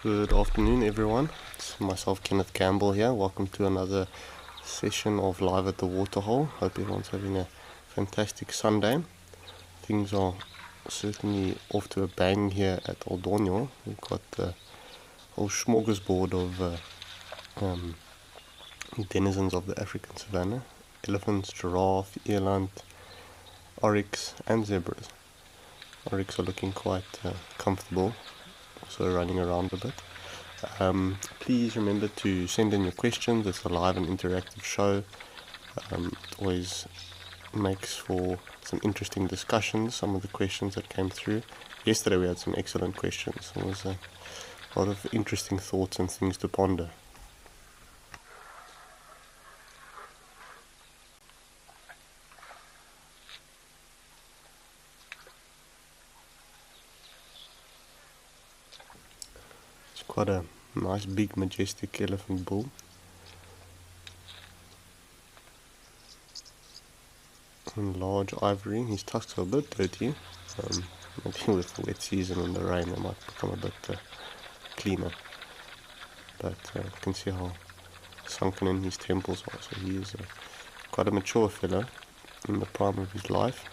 Good afternoon, everyone. It's myself, Kenneth Campbell here. Welcome to another session of Live at the Waterhole. Hope everyone's having a fantastic Sunday. Things are certainly off to a bang here at Aldonio. We've got the whole smorgasbord of denizens of the African savanna. Elephants, giraffe, eland, oryx and zebras. Oryx are looking quite comfortable, also running around a bit. Please remember to send in your questions. It's a live and interactive show. It always makes for some interesting discussions, some of the questions that came through. Yesterday we had some excellent questions. There was a lot of interesting thoughts and things to ponder. It's quite a nice, big, majestic elephant bull. And large ivory. His tusks are a bit dirty. Maybe with the wet season and the rain they might become a bit cleaner. But you can see how sunken in his temples are. So he is quite a mature fellow in the prime of his life.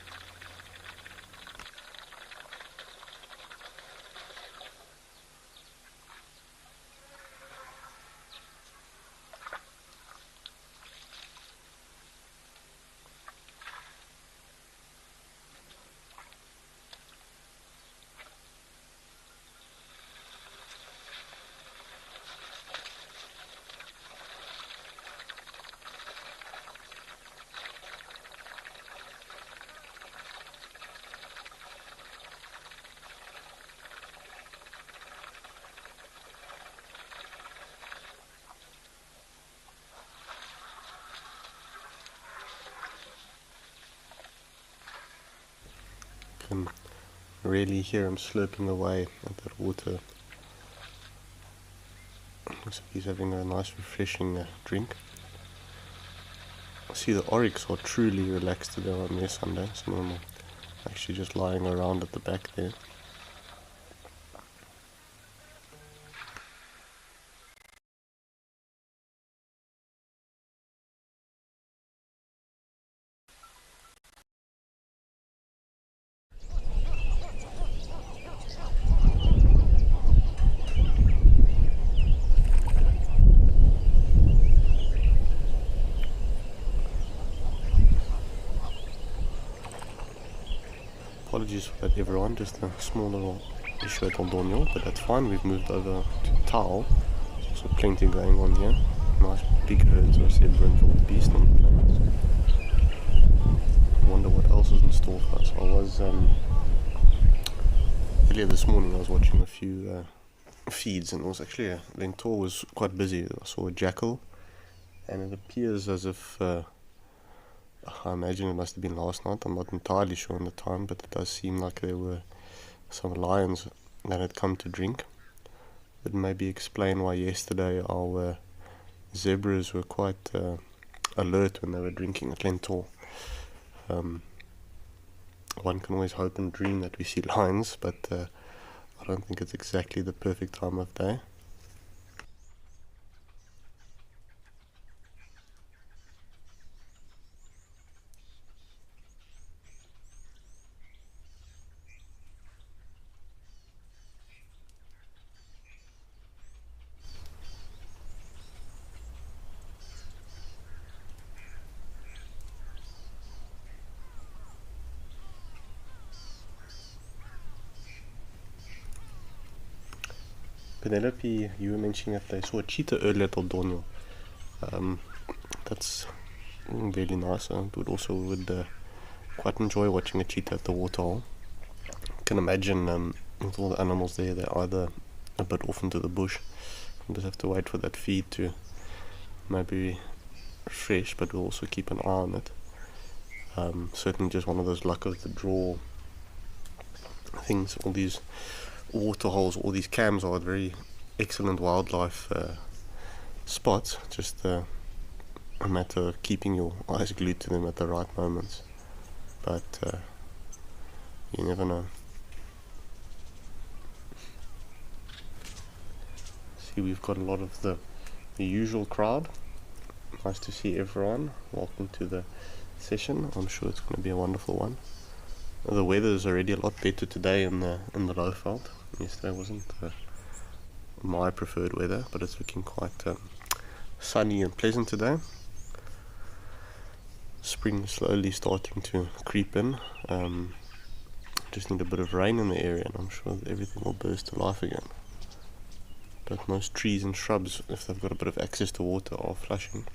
Can really hear him slurping away at that water. Looks like he's having a nice refreshing drink. I see the oryx are truly relaxed today on their Sunday. Some of them are actually just lying around at the back there. Apologies for that, everyone, just a small little issue at Aldonio, but that's fine. We've moved over to Tau. There's also plenty going on here. Nice big herds of zebra and wildebeest on the plains. I wonder what else is in store for us. I was earlier this morning I was watching a few feeds, and it was actually Lentor was quite busy. I saw a jackal, and it appears as if I imagine it must have been last night. I'm not entirely sure on the time, but it does seem like there were some lions that had come to drink. That maybe explain why yesterday our zebras were quite alert when they were drinking at Lentor. One can always hope and dream that we see lions, but I don't think it's exactly the perfect time of day. Penelope, you were mentioning that they saw a cheetah earlier at Aldonio. That's really nice. I would quite enjoy watching a cheetah at the waterhole. I can imagine with all the animals there, they're either a bit off into the bush. We'll just have to wait for that feed to maybe refresh, but we'll also keep an eye on it. Certainly just one of those luck of the draw things. All these waterholes, all these cams are very excellent wildlife spots. Just a matter of keeping your eyes glued to them at the right moments. But you never know. See, we've got a lot of the usual crowd. Nice to see everyone. Welcome to the session. I'm sure it's going to be a wonderful one. The weather is already a lot better today in the Lowveld. Yesterday wasn't my preferred weather, but it's looking quite sunny and pleasant today. Spring slowly starting to creep in. Just need a bit of rain in the area and I'm sure that everything will burst to life again. But most trees and shrubs, if they've got a bit of access to water, are flushing.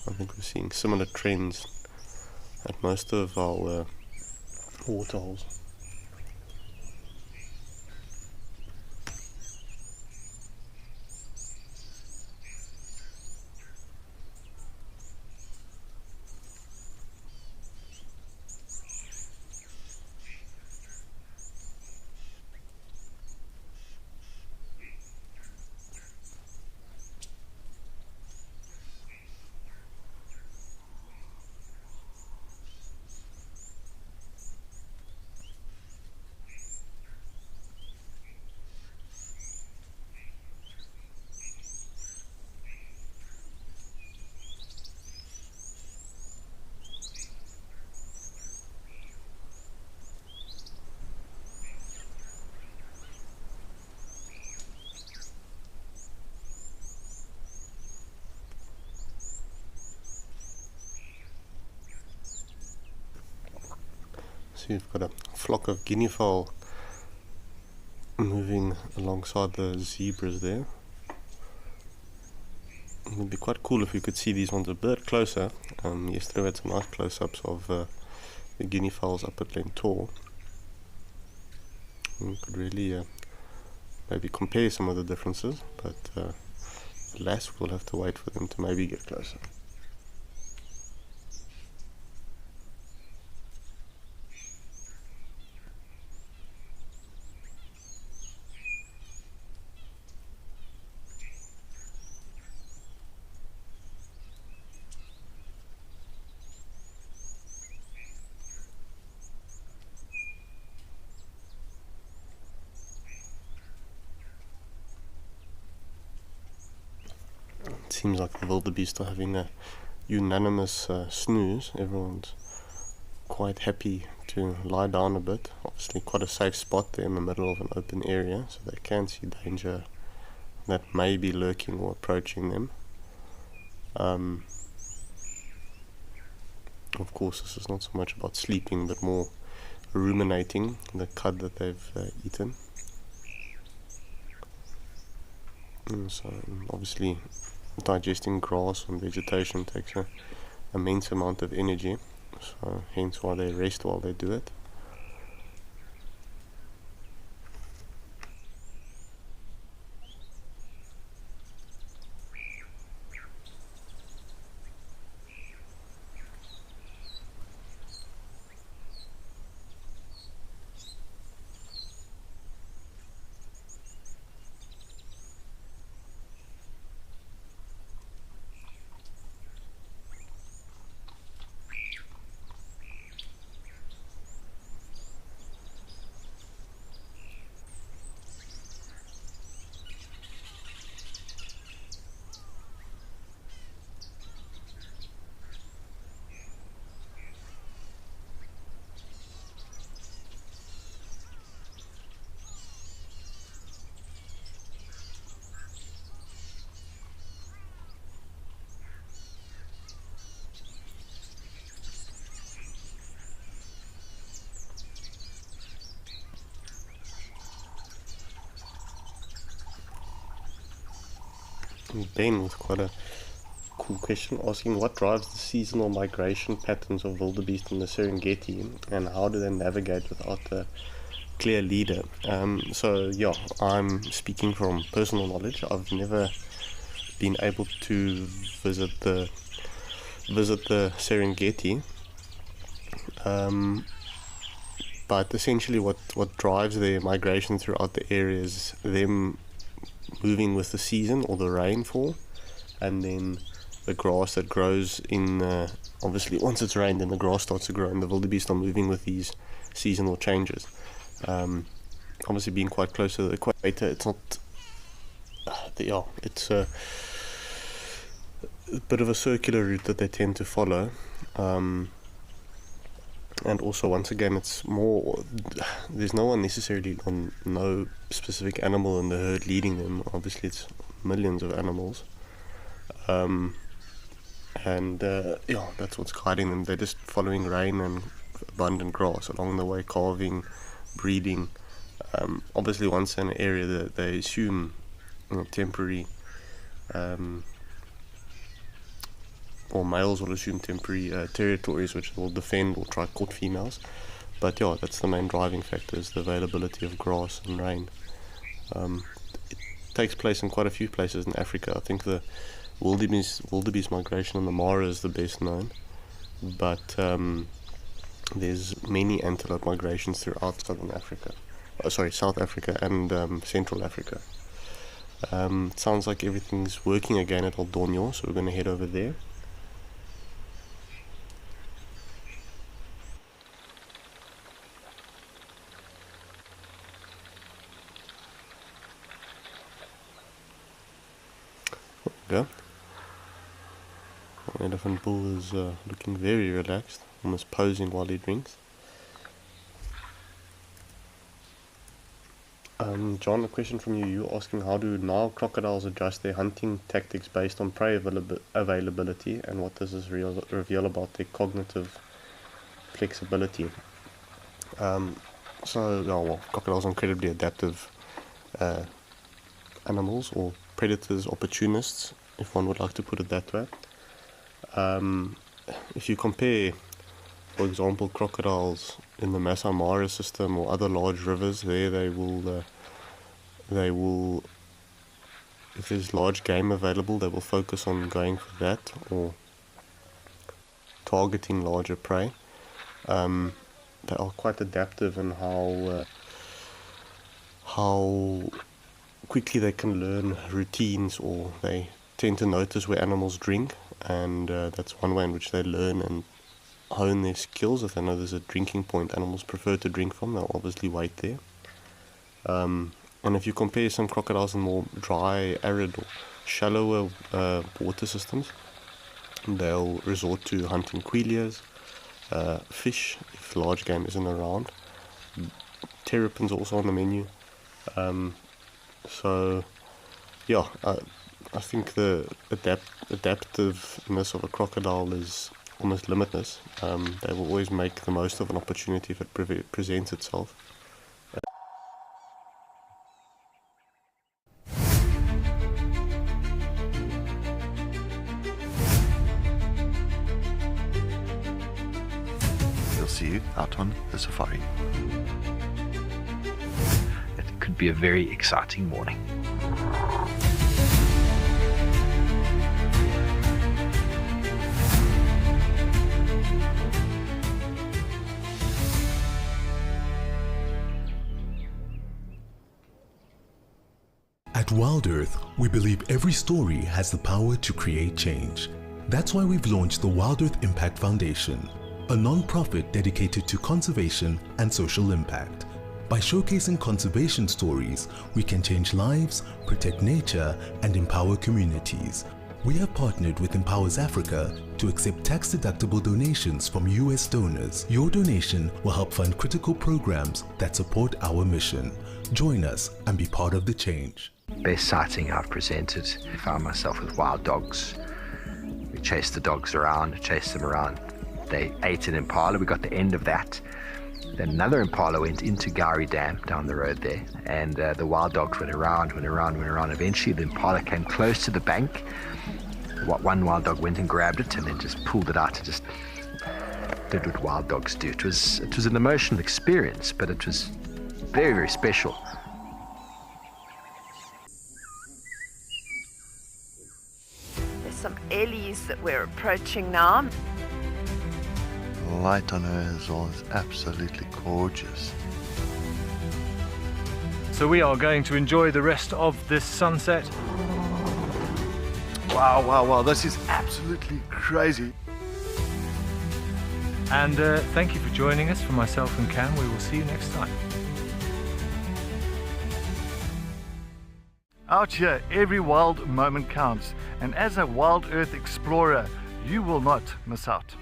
I think we're seeing similar trends at most of our waterholes. So you've got a flock of guinea fowl moving alongside the zebras there. It would be quite cool if we could see these ones a bit closer. Yesterday we had some nice close-ups of the guinea fowls up at Lentor. We could really maybe compare some of the differences, but alas, we'll have to wait for them to maybe get closer. Seems like the wildebeest are having a unanimous snooze. Everyone's quite happy to lie down a bit. Obviously quite a safe spot there in the middle of an open area, so they can see danger that may be lurking or approaching them. Of course, this is not so much about sleeping, but more ruminating the cud that they've eaten. So obviously digesting grass and vegetation takes an immense amount of energy, so hence why they rest while they do it. Ben with quite a cool question, asking what drives the seasonal migration patterns of wildebeest in the Serengeti and how do they navigate without a clear leader. So yeah, I'm speaking from personal knowledge. I've never been able to visit the Serengeti, but essentially what drives their migration throughout the area is them moving with the season or the rainfall, and then the grass that grows in obviously once it's rained then the grass starts to grow and the wildebeest are moving with these seasonal changes. Obviously being quite close to the equator, it's not yeah, it's a bit of a circular route that they tend to follow. And also, once again, it's more, there's no one necessarily on no specific animal in the herd leading them. Obviously, it's millions of animals. Yeah, that's what's guiding them. They're just following rain and abundant grass along the way, calving, breeding. Obviously, once in an area that they assume temporary, or males will assume temporary territories which will defend or try court females. But yeah, that's the main driving factor, is the availability of grass and rain. It takes place in quite a few places in Africa. I think the wildebeest migration on the Mara is the best known, but there's many antelope migrations throughout South Africa and Central Africa. It sounds like everything's working again at Old Donyo, so we're going to head over there. There we go. The elephant bull is looking very relaxed, almost posing while he drinks. John, a question from you. You're asking, how do Nile crocodiles adjust their hunting tactics based on prey availability, and what does this reveal about their cognitive flexibility? Crocodiles are incredibly adaptive animals, or predators, opportunists, if one would like to put it that way. If you compare, for example, crocodiles in the Masai Mara system or other large rivers, there they will, if there's large game available, they will focus on going for that or targeting larger prey. They are quite adaptive in how quickly they can learn routines, or they tend to notice where animals drink, and that's one way in which they learn and hone their skills. If they know there's a drinking point animals prefer to drink from, they'll obviously wait there. And if you compare some crocodiles in more dry, arid, or shallower water systems, they'll resort to hunting quilias, fish if large game isn't around. Terrapins are also on the menu. I think the adaptiveness of a crocodile is almost limitless. They will always make the most of an opportunity if it presents itself. We'll see you out on the safari. It could be a very exciting morning. At Wild Earth, we believe every story has the power to create change. That's why we've launched the Wild Earth Impact Foundation, a non-profit dedicated to conservation and social impact. By showcasing conservation stories, we can change lives, protect nature, and empower communities. We have partnered with Empowers Africa to accept tax-deductible donations from US donors. Your donation will help fund critical programs that support our mission. Join us and be part of the change. Best sighting I've presented. I found myself with wild dogs. We chased the dogs around, chased them around. They ate an impala. We got the end of that. Then another impala went into Gowrie Dam down the road there, and the wild dogs went around. Eventually the impala came close to the bank. One wild dog went and grabbed it and then just pulled it out and just did what wild dogs do. It was an emotional experience, but it was very, very special. There's some ellies that we're approaching now. The light on her as well is absolutely gorgeous. So we are going to enjoy the rest of this sunset. Wow, this is absolutely crazy. And thank you for joining us. For myself and Cam, we will see you next time. Out here, every wild moment counts, and as a Wild Earth explorer, you will not miss out.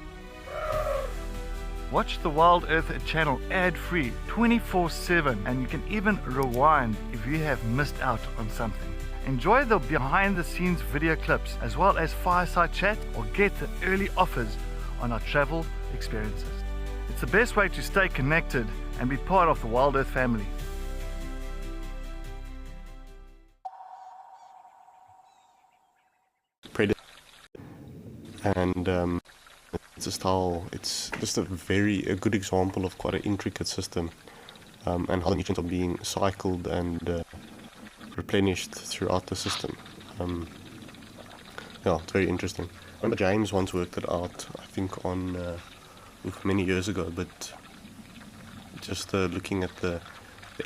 Watch the Wild Earth channel ad-free 24/7, and you can even rewind if you have missed out on something. Enjoy the behind-the-scenes video clips as well as fireside chat, or get the early offers on our travel experiences. It's the best way to stay connected and be part of the Wild Earth family. And it's just a good example of quite an intricate system, and how the nutrients are being cycled and replenished throughout the system. Yeah, it's very interesting. I remember James once worked it out, I think on many years ago, but just looking at the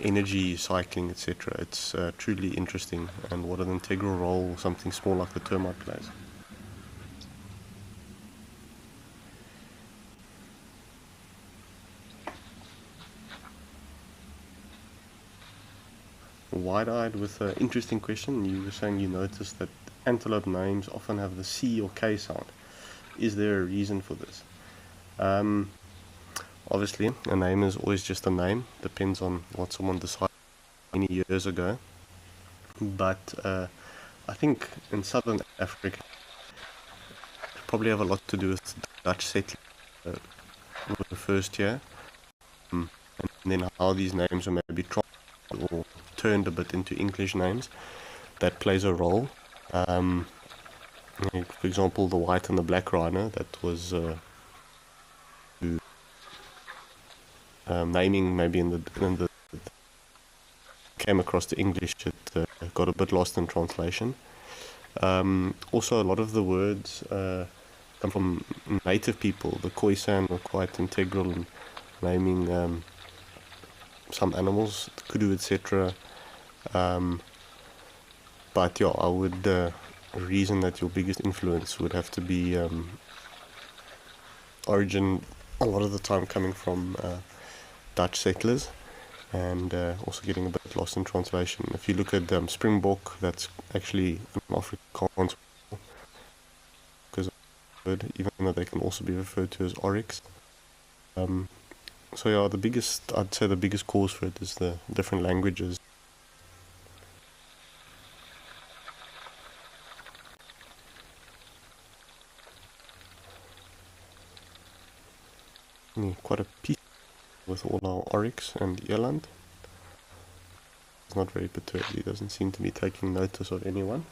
energy cycling, etc., it's truly interesting, and what an integral role something small like the termite plays. Wide-eyed with an interesting question. You were saying you noticed that antelope names often have the C or K sound. Is there a reason for this? Obviously, a name is always just a name. Depends on what someone decided many years ago. But I think in southern Africa, it probably have a lot to do with Dutch settling with the first year, and then how these names are maybe or turned a bit into English names. That plays a role. Like, for example, the white and the black rhino, that was naming maybe in the came across to English, it got a bit lost in translation. Also, a lot of the words come from native people. The Khoisan were quite integral in naming some animals, kudu, etc. But yeah, I would reason that your biggest influence would have to be origin, a lot of the time coming from Dutch settlers, and also getting a bit lost in translation. If you look at springbok, that's actually an Afrikaans word, even though they can also be referred to as oryx. So yeah, I'd say the biggest cause for it is the different languages. Quite a piece with all our oryx and eland. It's not very perturbed. He doesn't seem to be taking notice of anyone.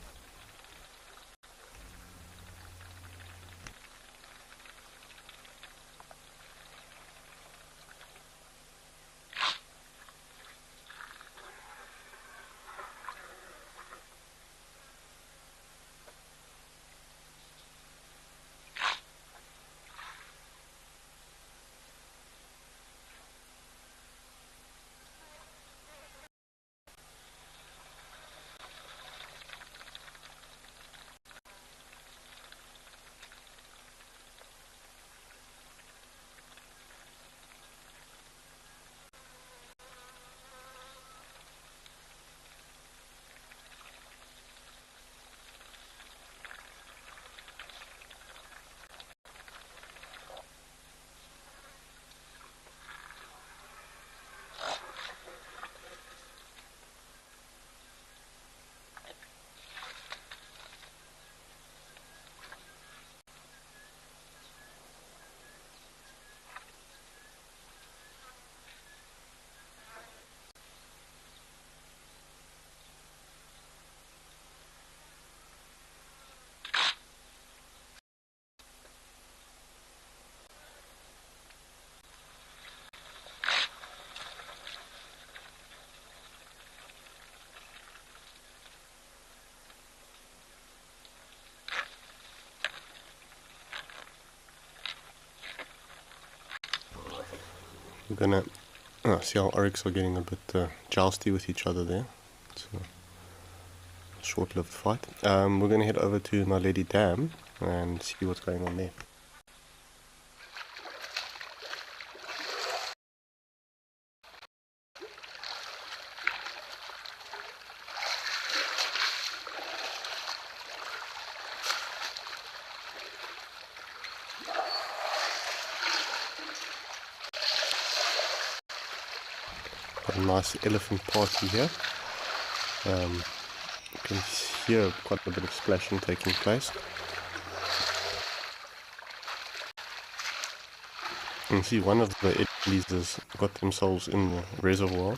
We're gonna see how oryx are getting a bit jousty with each other there. It's a short-lived fight. We're gonna head over to my Lady Dam and see what's going on there. Got a nice elephant party here. You can hear quite a bit of splashing taking place. You can see one of the ellies has got themselves in the reservoir.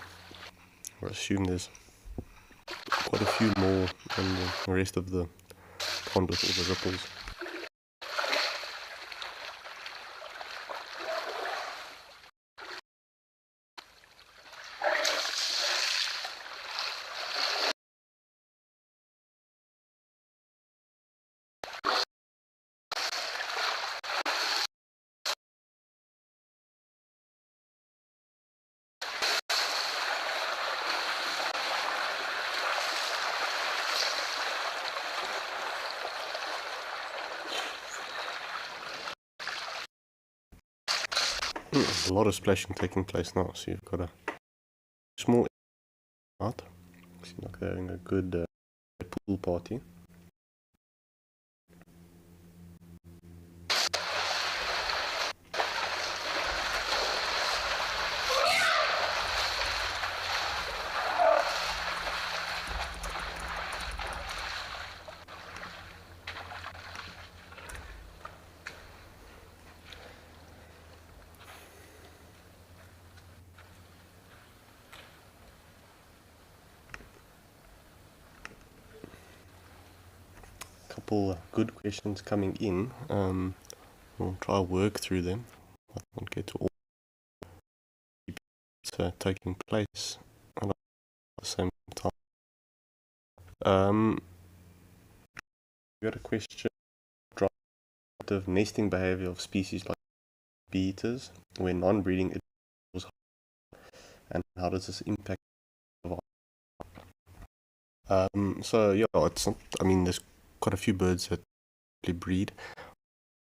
I assume there's quite a few more in the rest of the pond with all the ripples. There's a lot of splashing taking place now, so you've got a small out. Seems like they're having a good pool party. Couple good questions coming in. We'll try to work through them. I won't get to all taking place at the same time. We got a question: disruptive nesting behavior of species like bee eaters when non-breeding individuals, and how does this impact survival? So yeah, it's not, I mean, there's quite a few birds that breed,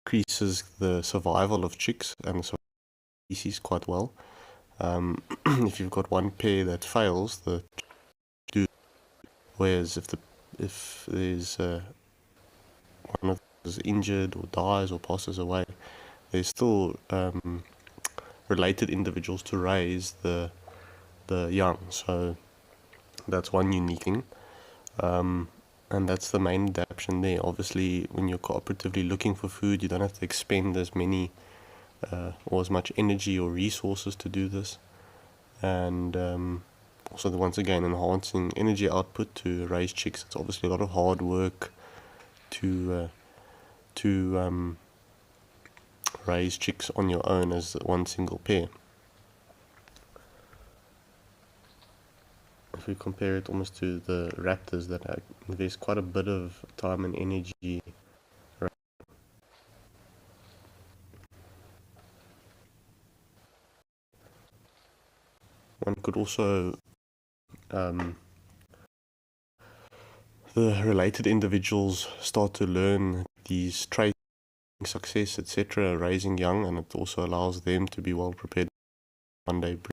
increases the survival of chicks and the species quite well. If you've got one pair that fails, the do. Whereas if there's one of them is injured or dies or passes away, there's still related individuals to raise the young. So that's one unique thing. And that's the main adaptation there. Obviously, when you're cooperatively looking for food, you don't have to expend as many or as much energy or resources to do this. And also, once again, enhancing energy output to raise chicks. It's obviously a lot of hard work to raise chicks on your own as one single pair. If we compare it almost to the raptors that invest quite a bit of time and energy. One could also the related individuals start to learn these traits, success, etc., raising young, and it also allows them to be well prepared one day breed.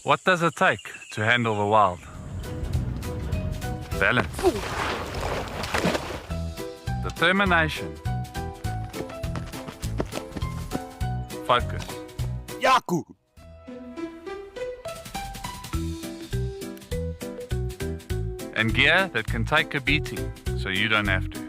What does it take to handle the wild? Balance. Determination. Focus. Yaku! And gear that can take a beating so you don't have to.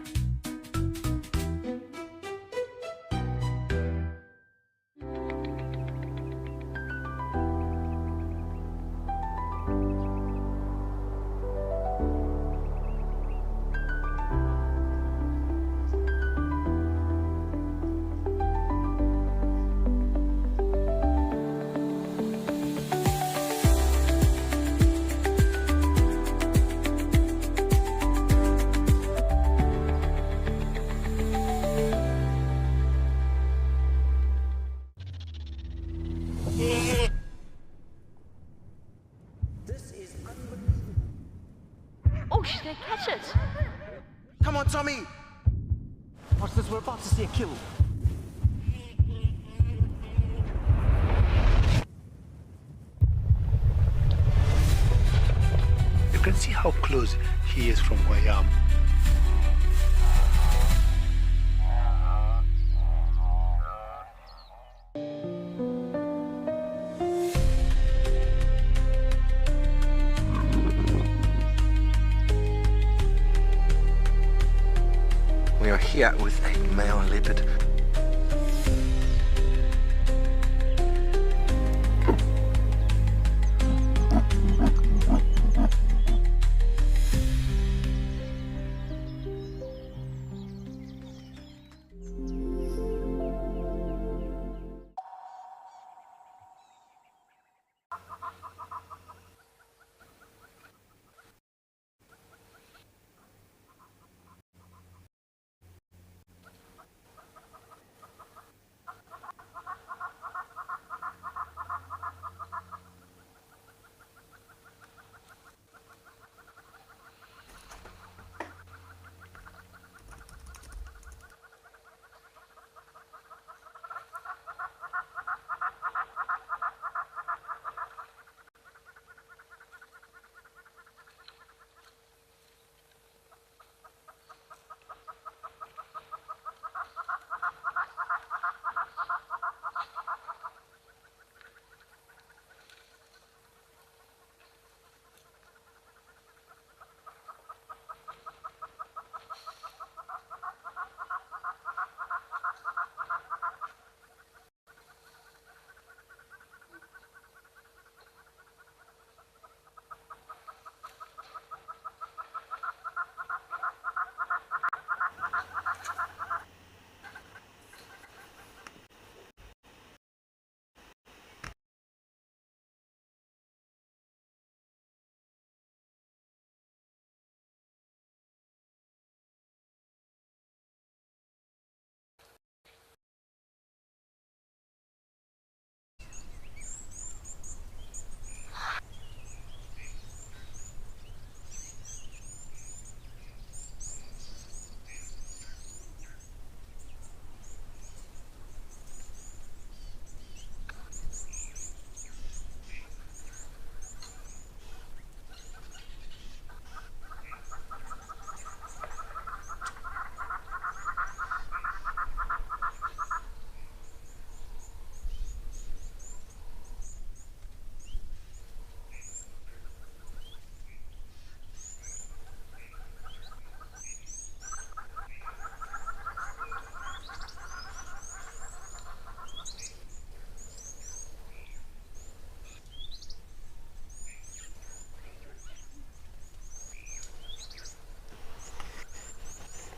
Oh, she's gonna catch it. Come on, Tommy! Watch this, we're about to see a kill. You can see how close he is from where I am. We are here with a male leopard.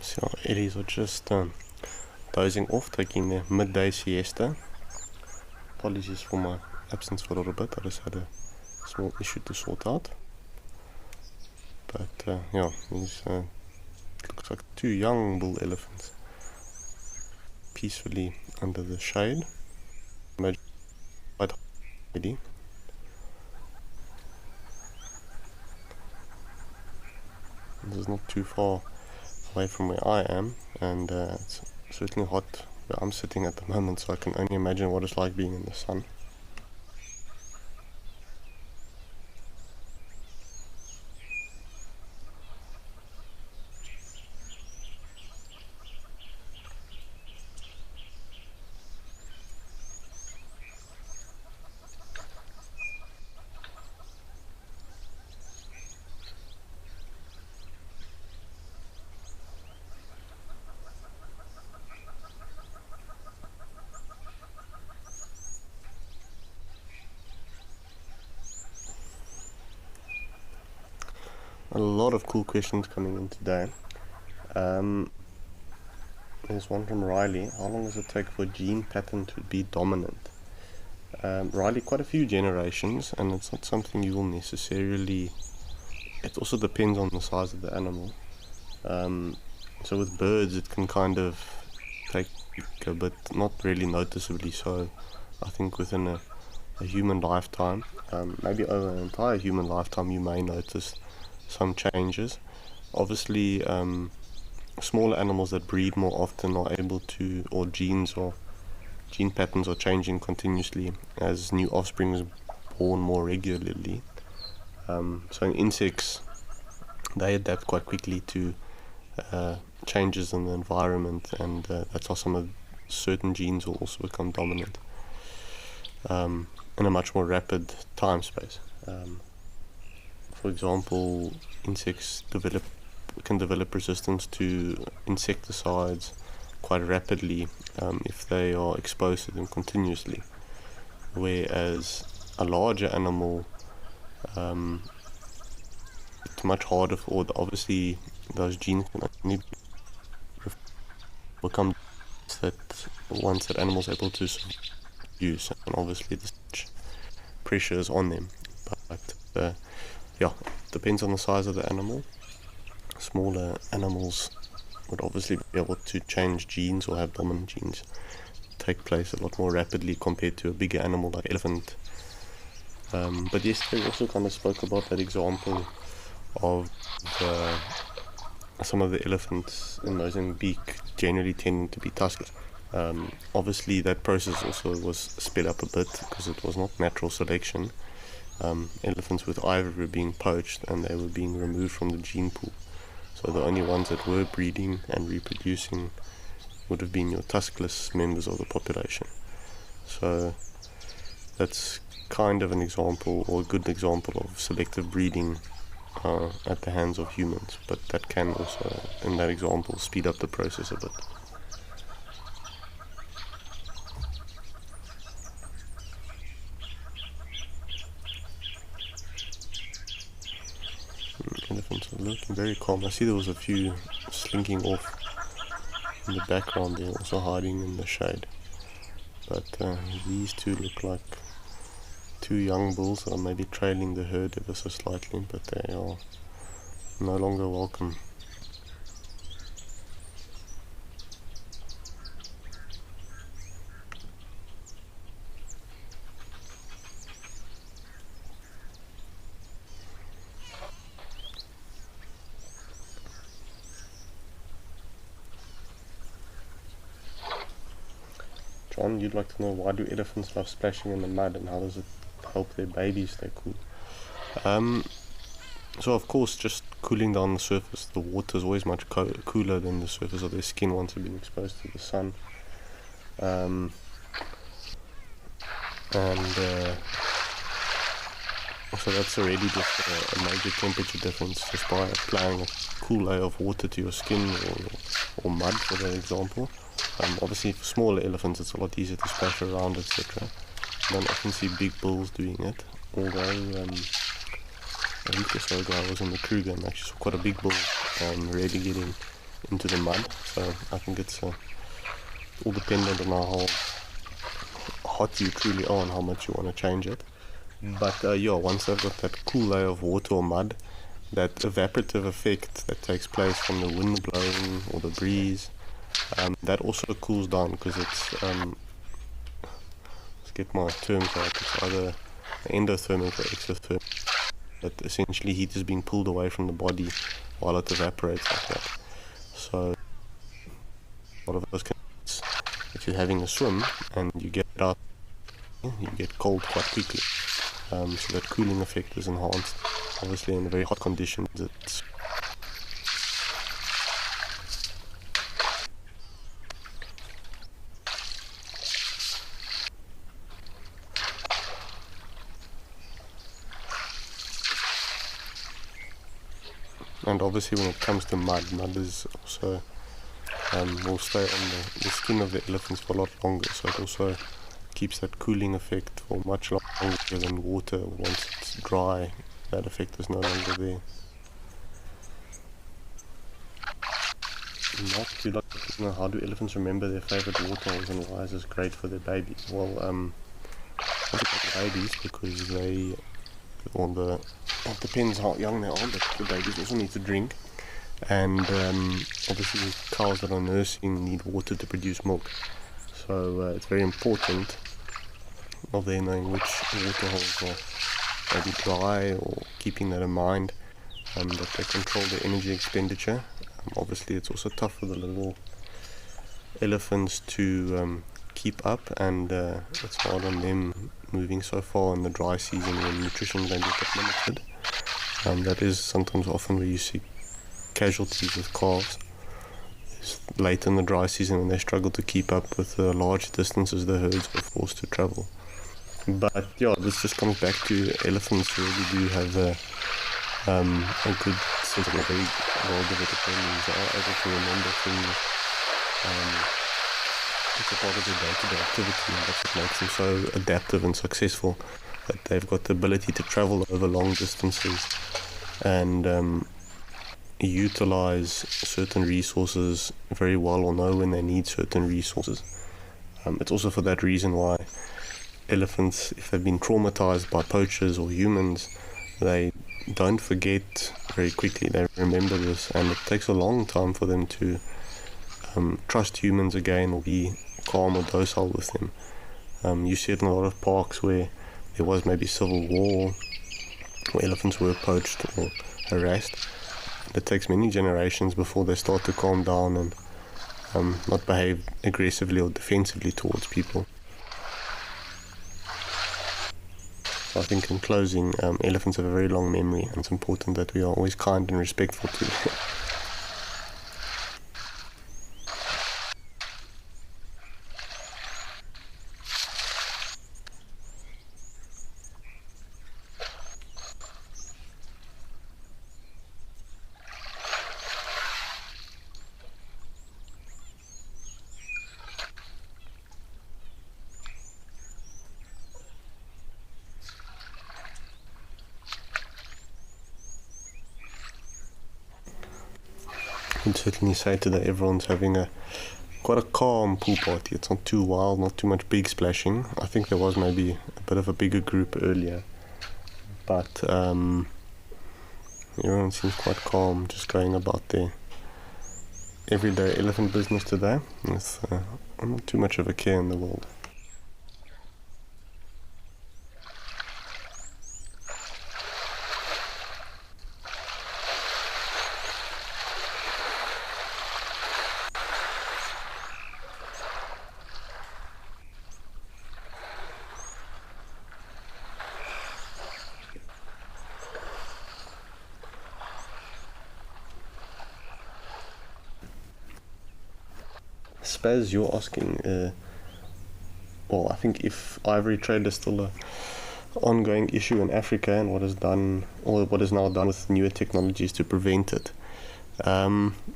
So Eddies are just dozing off, taking their midday siesta. Apologies for my absence for a little bit, I just had a small issue to sort out. But yeah, these looks like two young bull elephants peacefully under the shade. Imagine quite ready. This is not too far away from where I am, and it's certainly hot where I'm sitting at the moment, so I can only imagine what it's like being in the sun. A lot of cool questions coming in today. There's one from Riley. How long does it take for a gene pattern to be dominant? Riley, quite a few generations, and it's not something you will necessarily... It also depends on the size of the animal. So with birds it can kind of take a bit, not really noticeably so. I think within a human lifetime, maybe over an entire human lifetime, you may notice some changes. obviously smaller animals that breed more often are able to, or gene patterns are changing continuously as new offspring is born more regularly. So in insects, they adapt quite quickly to changes in the environment, and that's how some of certain genes will also become dominant in a much more rapid time space. For example, insects can develop resistance to insecticides quite rapidly if they are exposed to them continuously, whereas a larger animal, it's much harder for, obviously those genes can only become that once that animal is able to use, and obviously there's such pressures on them. But yeah, it depends on the size of the animal. Smaller animals would obviously be able to change genes or have dominant genes take place a lot more rapidly compared to a bigger animal like elephant. But yesterday we also kind of spoke about that example of some of the elephants in Mozambique generally tending to be tuskless. Obviously that process also was sped up a bit because it was not natural selection. Elephants with ivory were being poached and they were being removed from the gene pool. So the only ones that were breeding and reproducing would have been your tuskless members of the population. So that's kind of an example, or a good example, of selective breeding at the hands of humans, but that can also, in that example, speed up the process a bit. Elephants are looking very calm. I see there was a few slinking off in the background there, also hiding in the shade. But these two look like two young bulls that are maybe trailing the herd ever so slightly, but they are no longer welcome. John, you'd like to know, why do elephants love splashing in the mud, and how does it help their babies stay cool? So of course, just cooling down the surface. The water is always much cooler than the surface of their skin once they've been exposed to the sun. So that's already just a major temperature difference just by applying a cool layer of water to your skin or mud, for that example. Obviously for smaller elephants it's a lot easier to splash around, etc. You don't often see big bulls doing it, although a week or so ago I was in the Kruger and actually saw quite a big bull really getting into the mud. So I think it's all dependent on how hot you truly are and how much you want to change it. But yeah, once they've got that cool layer of water or mud, that evaporative effect that takes place from the wind blowing or the breeze, that also cools down, because it's let's get my terms right, it's either endothermic or exothermic, that essentially heat is being pulled away from the body while it evaporates like that. So a lot of those cases, if you're having a swim and you get out, you get cold quite quickly. So that cooling effect is enhanced. Obviously in very hot conditions it's and obviously when it comes to mud is also will stay on the skin of the elephants for a lot longer, so it also keeps that cooling effect for much longer than water. Once it's dry, that effect is no longer there. Mark, you'd like to know, how do elephants remember their favourite waterholes and why is this great for their babies? Well, for babies, because they, it depends how young they are, but the babies also need to drink, and obviously cows that are nursing need water to produce milk, so it's very important of them knowing which water holes are maybe dry, or keeping that in mind that they control their energy expenditure. Obviously it's also tough for the little elephants to keep up, and it's hard on them moving so far in the dry season when nutrition is going to get limited. That is sometimes often where you see casualties with calves. It's late in the dry season when they struggle to keep up with the large distances the herds are forced to travel. But yeah, this just comes back to elephants really do have a good sense of a very well-developed memories. They are able to remember things. It's a part of their day-to-day activity, and that's what makes them so adaptive and successful, that they've got the ability to travel over long distances and utilize certain resources very well, or know when they need certain resources. It's also for that reason why elephants, if they've been traumatized by poachers or humans, they don't forget very quickly. They remember this, and it takes a long time for them to trust humans again or be calm or docile with them. You see it in a lot of parks where there was maybe civil war, where elephants were poached or harassed. It takes many generations before they start to calm down and not behave aggressively or defensively towards people. So I think in closing, elephants have a very long memory, and it's important that we are always kind and respectful to them. I can certainly say today everyone's having quite a calm pool party. It's not too wild, not too much big splashing. I think there was maybe a bit of a bigger group earlier, but everyone seems quite calm, just going about their everyday elephant business today with not too much of a care in the world. Spaz, you're asking, well, I think if ivory trade is still an ongoing issue in Africa, and what is done, or what is now done with newer technologies to prevent it,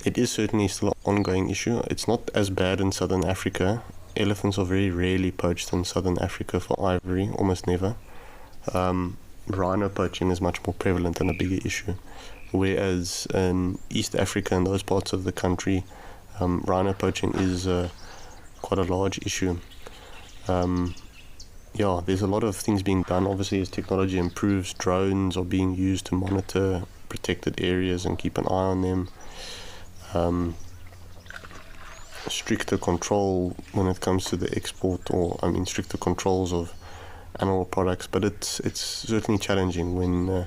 it is certainly still an ongoing issue. It's not as bad in southern Africa. Elephants are very rarely poached in southern Africa for ivory, almost never. Rhino poaching is much more prevalent and a bigger issue, whereas in East Africa and those parts of the country, rhino poaching is quite a large issue. There's a lot of things being done. Obviously, as technology improves, drones are being used to monitor protected areas and keep an eye on them. Stricter control when it comes to the export, stricter controls of animal products. But it's certainly challenging when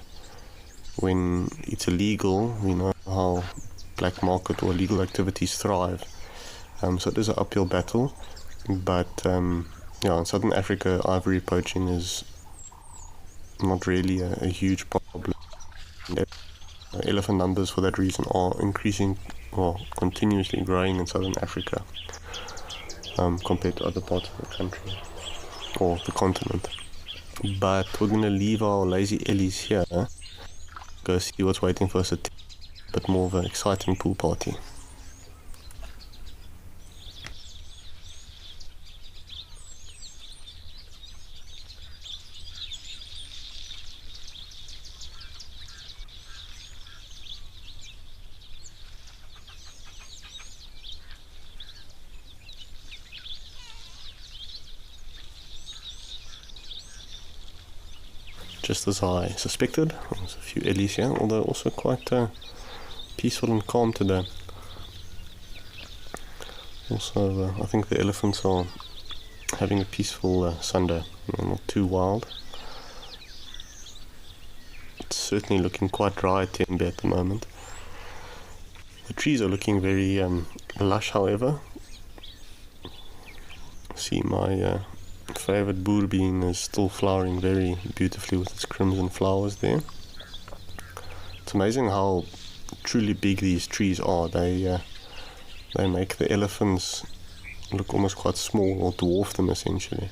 it's illegal. We know how black market or illegal activities thrive. So it is an uphill battle, but in southern Africa, ivory poaching is not really a huge problem. Elephant numbers for that reason are increasing, or continuously growing in southern Africa compared to other parts of the country or the continent. But we're going to leave our lazy ellies here, go see what's waiting for us at a bit more of an exciting pool party. Just as I suspected, there's a few ellies here, although also quite peaceful and calm today. Also, I think the elephants are having a peaceful Sunday, not too wild. It's certainly looking quite dry at Tembe at the moment. The trees are looking very lush, however. See, my favourite boerbean is still flowering very beautifully with its crimson flowers there. It's amazing how truly big these trees are. They make the elephants look almost quite small, or dwarf them essentially.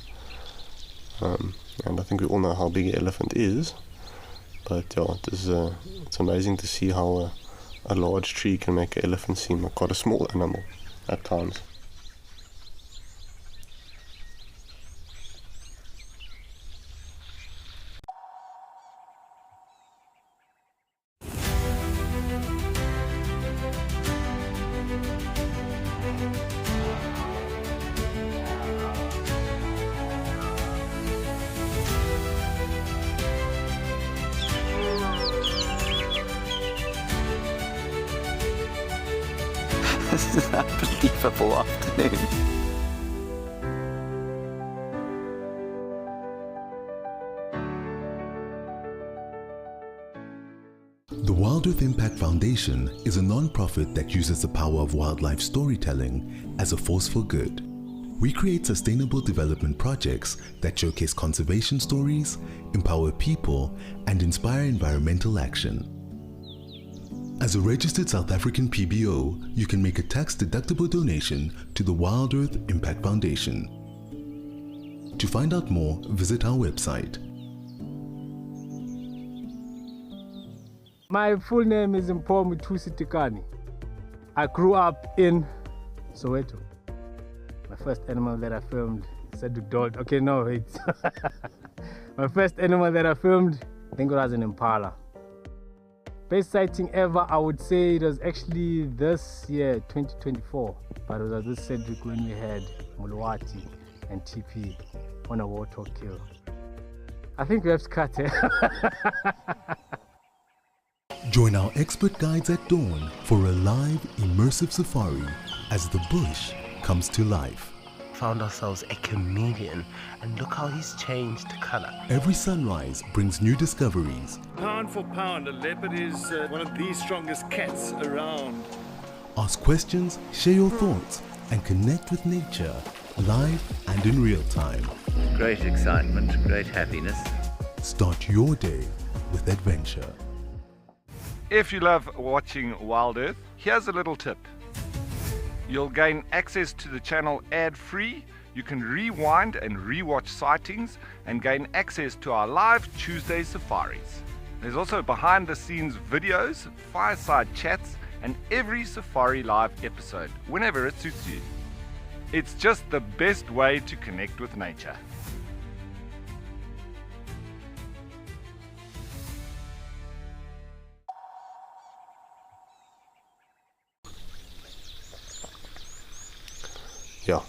And I think we all know how big an elephant is, but yeah, it's amazing to see how a large tree can make an elephant seem like quite a small animal at times. This is an unbelievable afternoon. The Wild Earth Impact Foundation is a non-profit that uses the power of wildlife storytelling as a force for good. We create sustainable development projects that showcase conservation stories, empower people, and inspire environmental action. As a registered South African PBO, you can make a tax-deductible donation to the Wild Earth Impact Foundation. To find out more, visit our website. My full name is Mpho Muthusi Tikani. I grew up in Soweto. My first animal that I filmed said to dog. Okay, no, it's my first animal that I filmed, I think it was an impala. Best sighting ever, I would say it was actually this year, 2024. But it was at this Cedric when we had Muluwati and TP on a waterhole kill. I think we have to cut it. Join our expert guides at dawn for a live, immersive safari as the bush comes to life. Found ourselves a chameleon, and look how he's changed color. Every sunrise brings new discoveries. Pound for pound, a leopard is one of the strongest cats around. Ask questions, share your thoughts, and connect with nature live and in real time. Great excitement, great happiness. Start your day with adventure. If you love watching Wild Earth, here's a little tip. You'll gain access to the channel ad-free. You can rewind and rewatch sightings and gain access to our live Tuesday safaris. There's also behind-the-scenes videos, fireside chats, and every safari live episode, whenever it suits you. It's just the best way to connect with nature. Yeah,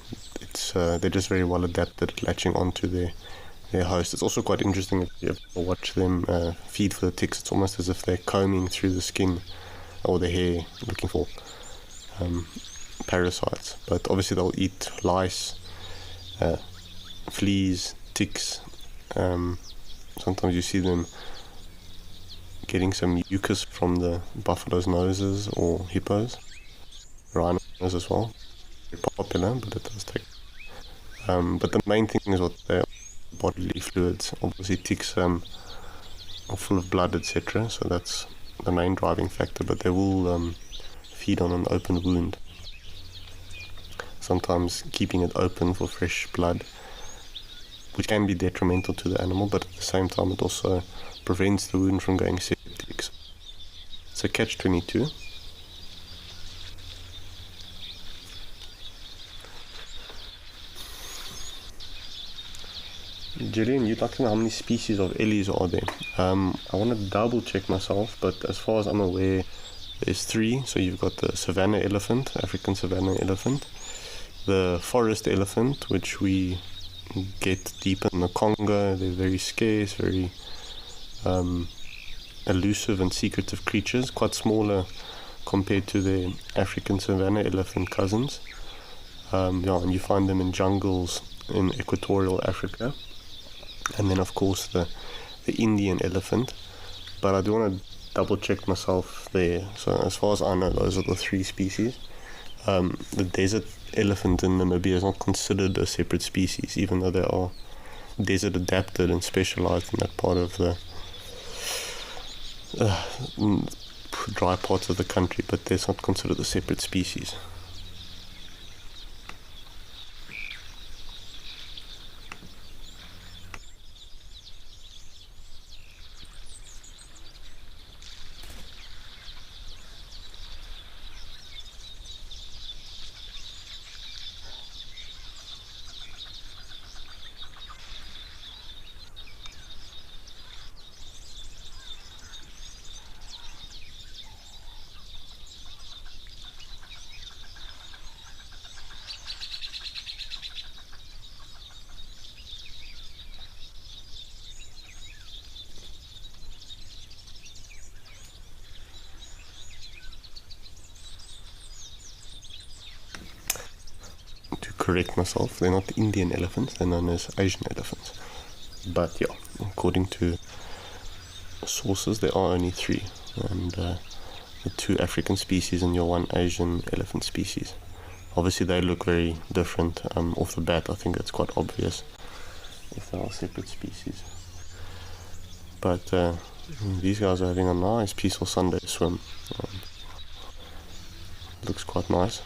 it's they're just very well adapted at latching onto their host. It's also quite interesting if you ever watch them feed for the ticks. It's almost as if they're combing through the skin or the hair looking for parasites. But obviously they'll eat lice, fleas, ticks. Sometimes you see them getting some mucus from the buffalo's noses or hippos, rhinos as well. Popular, but it does take. But the main thing is what their bodily fluids. Obviously, ticks are full of blood, etc. So that's the main driving factor. But they will feed on an open wound. Sometimes keeping it open for fresh blood, which can be detrimental to the animal, but at the same time, it also prevents the wound from going septic. It's a catch-22. Gillian, you'd like to know how many species of ellies are there? I want to double check myself, but as far as I'm aware, there's 3. So you've got the savanna elephant, African savanna elephant, the forest elephant, which we get deep in the Congo. They're very scarce, very elusive and secretive creatures, quite smaller compared to their African savanna elephant cousins. And you find them in jungles in equatorial Africa. And then of course the Indian elephant, but I do want to double check myself there. So as far as I know, those are the 3 species. The desert elephant in Namibia is not considered a separate species, even though they are desert adapted and specialized in that part of the dry parts of the country, but they're not considered a separate species. Correct myself, they're not Indian elephants, they're known as Asian elephants. But yeah, according to sources, there are only 3, and the 2 African species and your 1 Asian elephant species. Obviously they look very different. Off the bat I think it's quite obvious if they are separate species. But these guys are having a nice peaceful Sunday swim. Looks quite nice.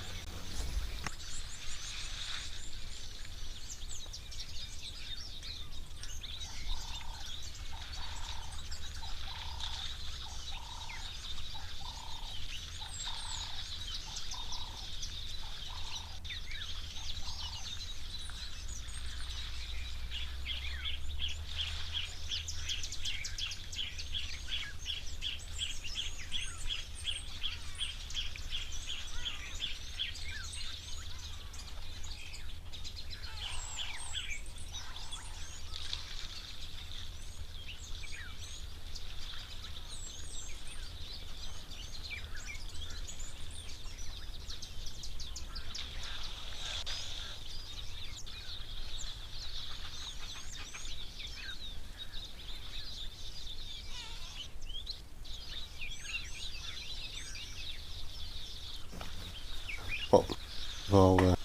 Well,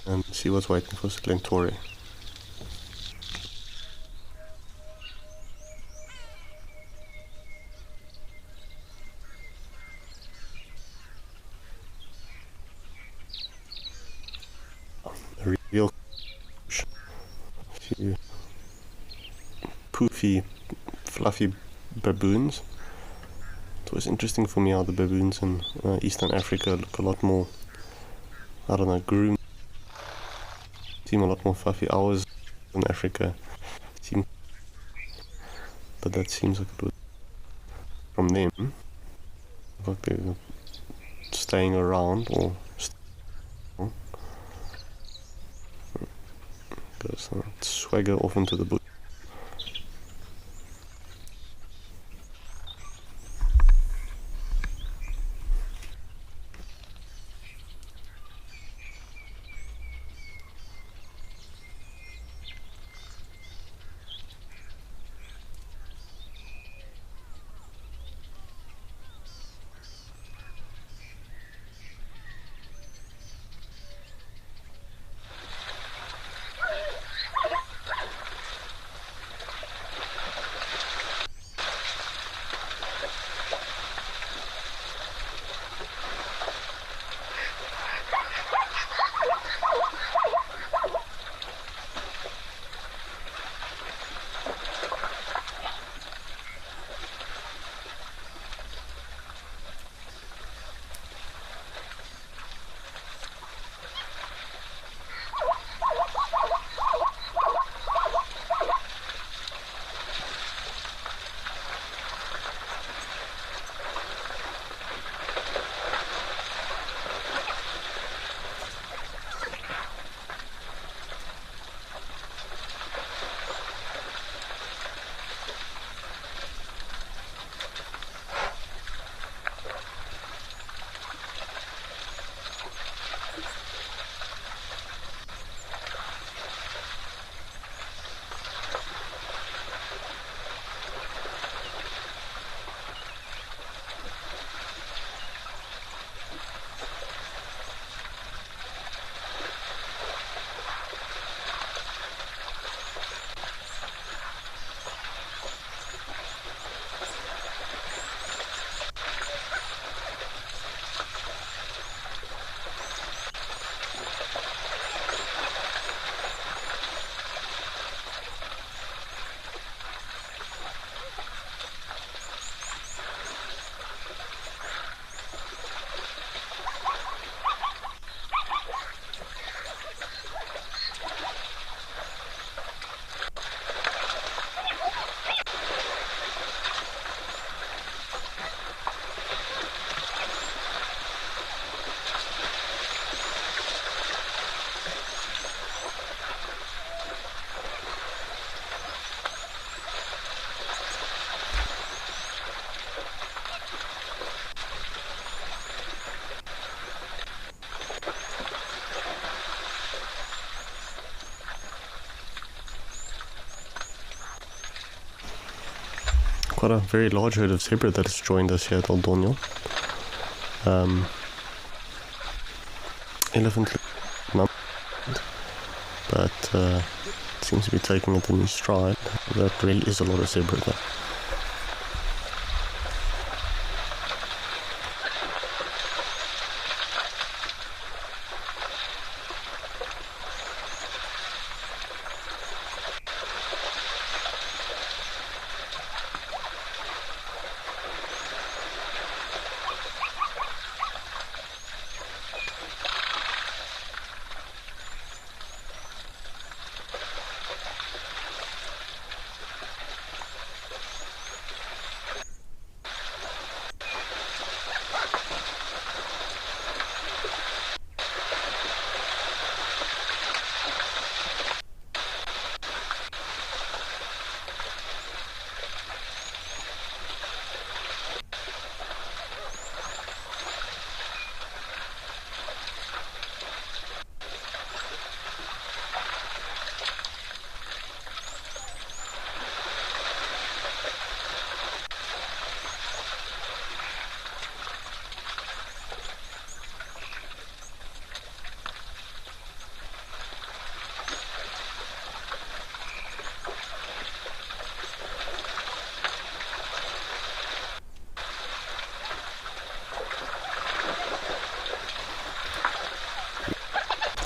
and see what's waiting for Glentory. A real few poofy, fluffy baboons. It was interesting for me how the baboons in Eastern Africa look a lot more, I don't know, groomed. Seem a lot more fluffy. Ours in Africa seem, but that seems like it was from them. Like they're staying around or goes swagger off into the bush. quite a very large herd of zebra that has joined us here at Aldonio. Elephant number, but seems to be taking it in his stride. That really is a lot of zebra though.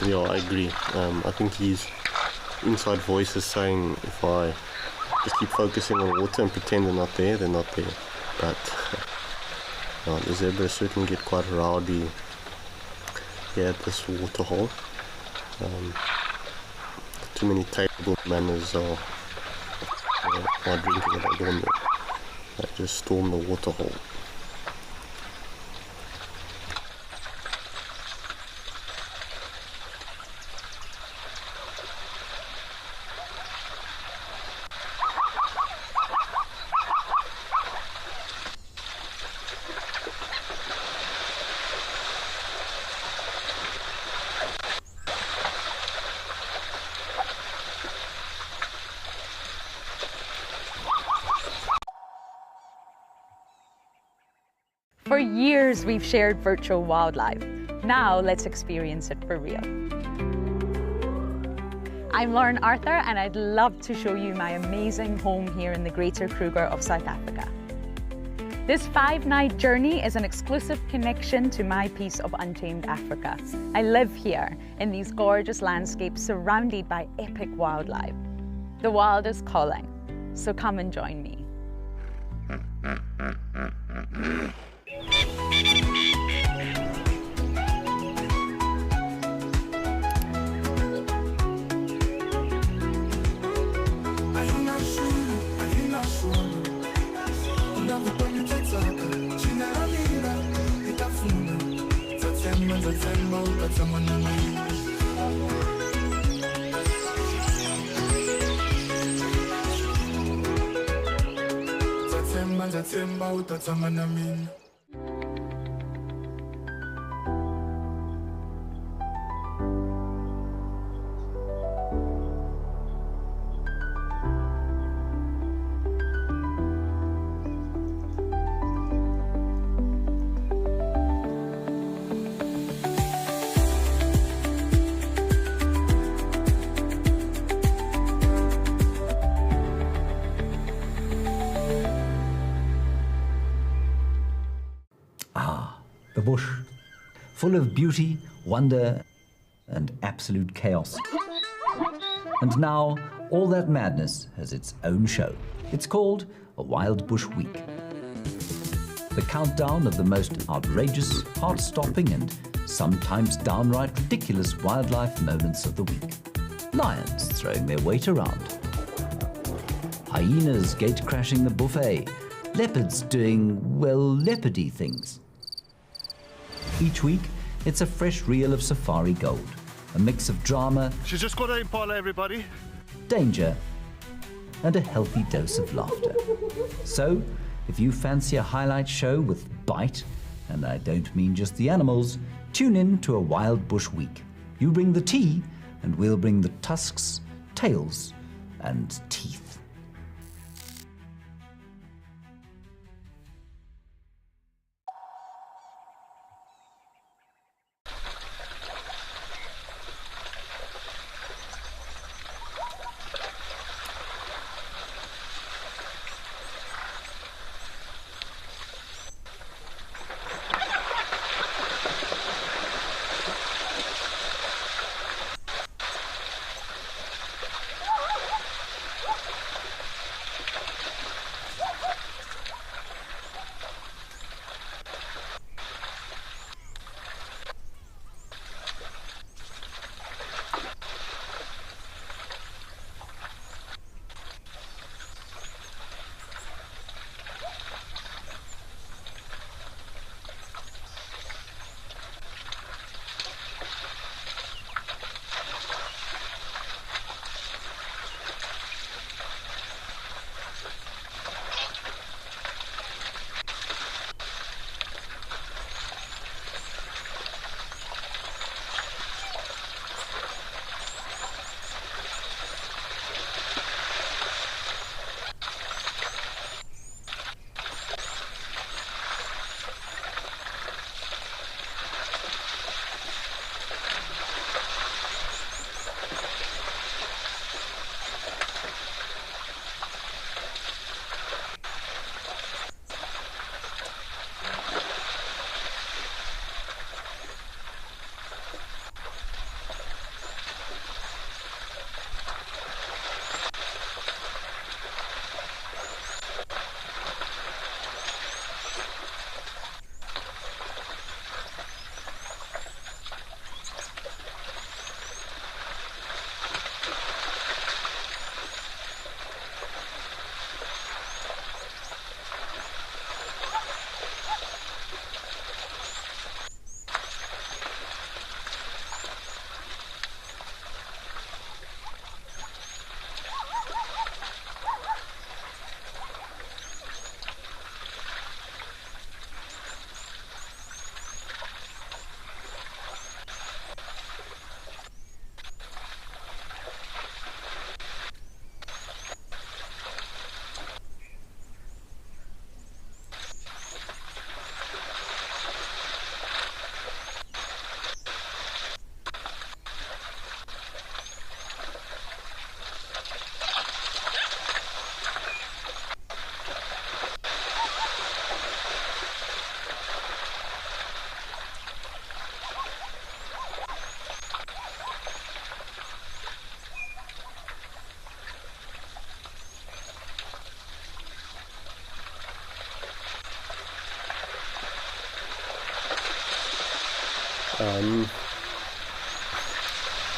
Yeah, I agree. I think his inside voice is saying if I just keep focusing on water and pretend they're not there, they're not there. But the zebras certainly get quite rowdy here at this waterhole. Too many table manners are drinking at Aldonio. They just storm the waterhole. For years, we've shared virtual wildlife. Now, let's experience it for real. I'm Lauren Arthur, and I'd love to show you my amazing home here in the Greater Kruger of South Africa. This 5-night journey is an exclusive connection to my piece of untamed Africa. I live here in these gorgeous landscapes surrounded by epic wildlife. The wild is calling, so come and join me. The bush, full of beauty, wonder, and absolute chaos. And now, all that madness has its own show. It's called a Wild Bush Week. The countdown of the most outrageous, heart-stopping, and sometimes downright ridiculous wildlife moments of the week. Lions throwing their weight around. Hyenas gate-crashing the buffet. Leopards doing, well, leopardy things. Each week, it's a fresh reel of safari gold, a mix of drama, She's just got an impala, everybody. danger, and a healthy dose of laughter. So, if you fancy a highlight show with bite, and I don't mean just the animals, tune in to a Wild Bush Week. You bring the tea, and we'll bring the tusks, tails, and teeth.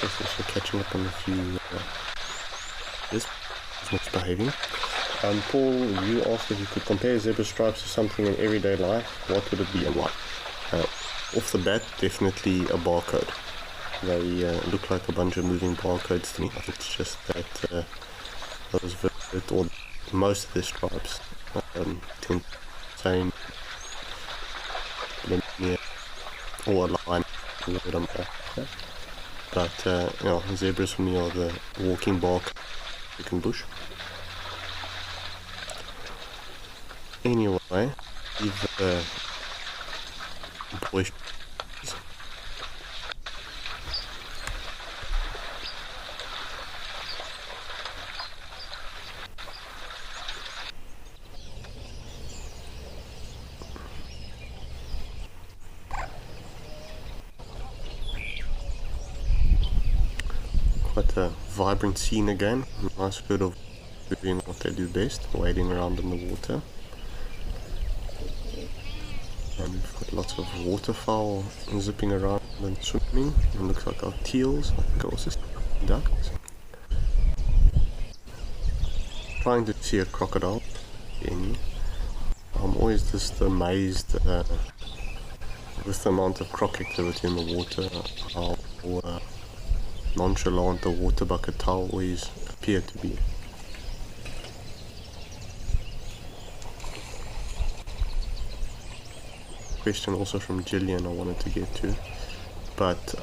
Just also catching up on a few misbehaving. Paul, you asked if you could compare zebra stripes to something in everyday life. What would it be and why? Off the bat, definitely a barcode. They look like a bunch of moving barcodes to me. It's just that those or most of the stripes tend to same linear or a line. But you know, zebras for me are the walking bark chicken bush. Anyway, the boys. Quite a vibrant scene again. Nice bit of doing what they do best, wading around in the water. And we've got lots of waterfowl zipping around and swimming. It looks like our teals, I think also ducks. Trying to see a crocodile. I'm always just amazed with the amount of croc activity in the water, how nonchalant the water bucket towel always appear to be. Question also from Gillian I wanted to get to, but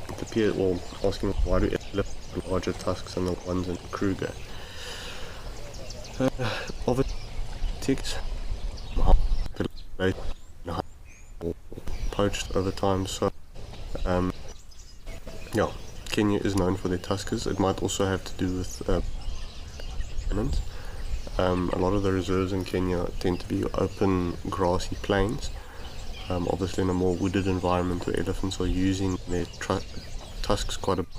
it appeared, well, asking why do elephants have larger tusks than the ones in Kruger? Obviously, ticks poached over time, so yeah, Kenya is known for their tuskers. It might also have to do with a lot of the reserves in Kenya tend to be open grassy plains, obviously in a more wooded environment where elephants are using their tusks quite a bit.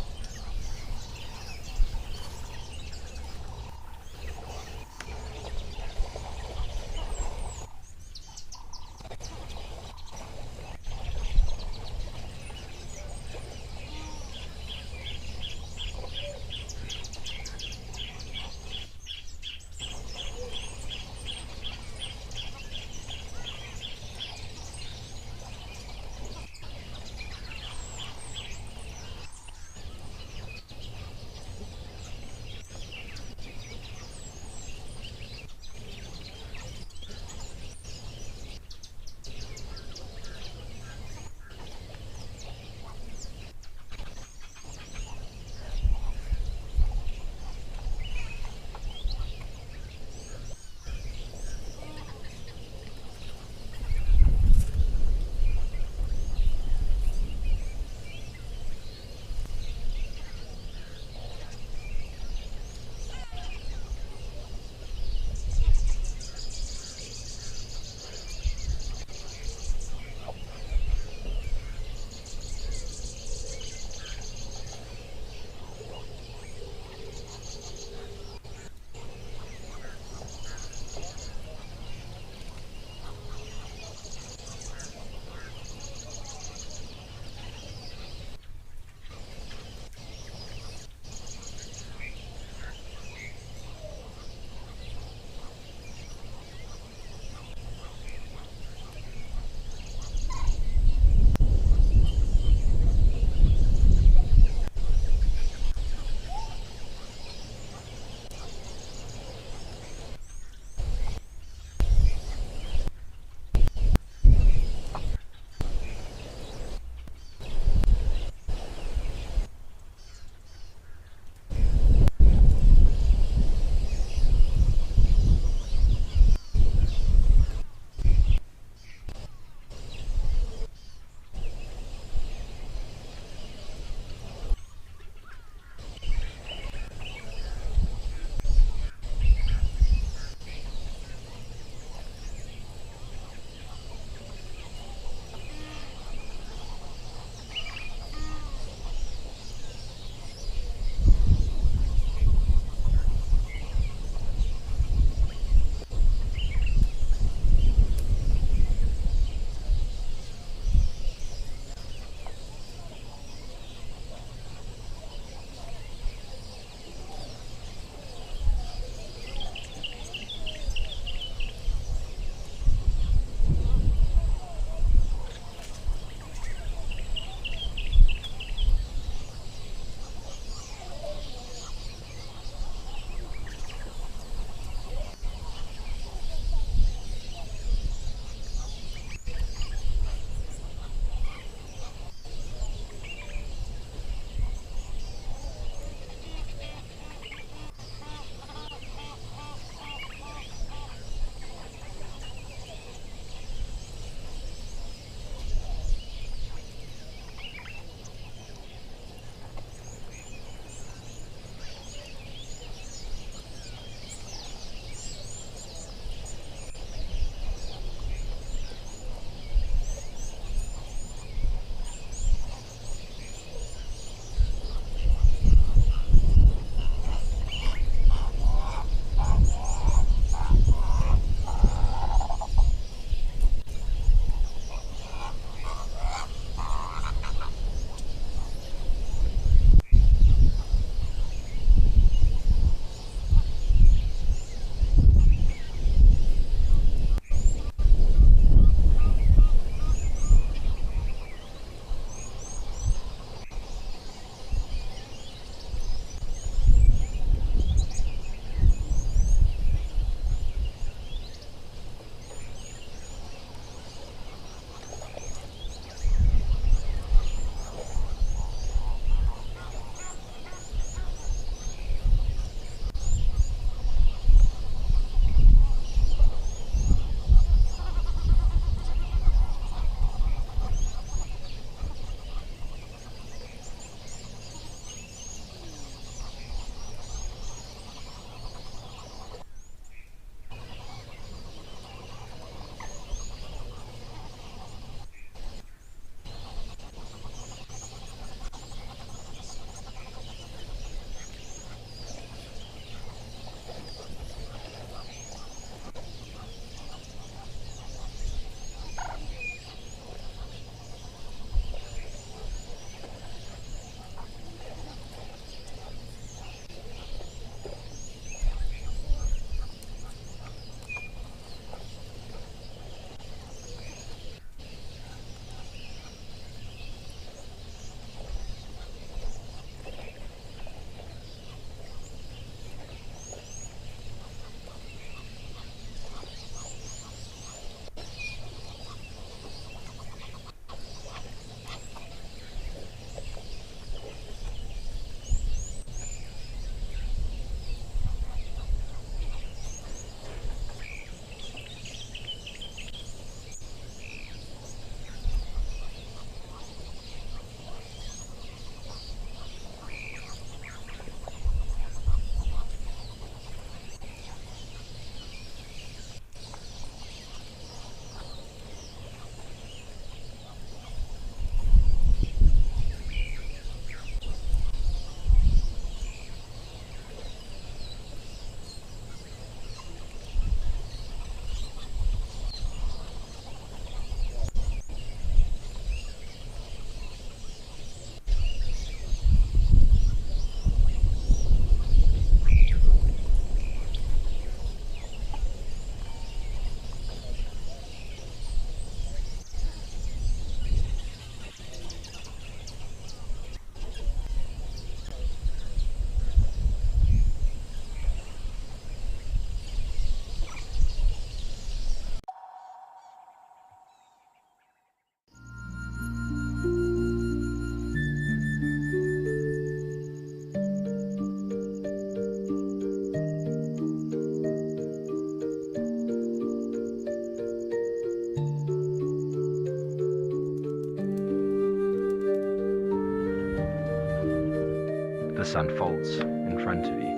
this unfolds in front of you.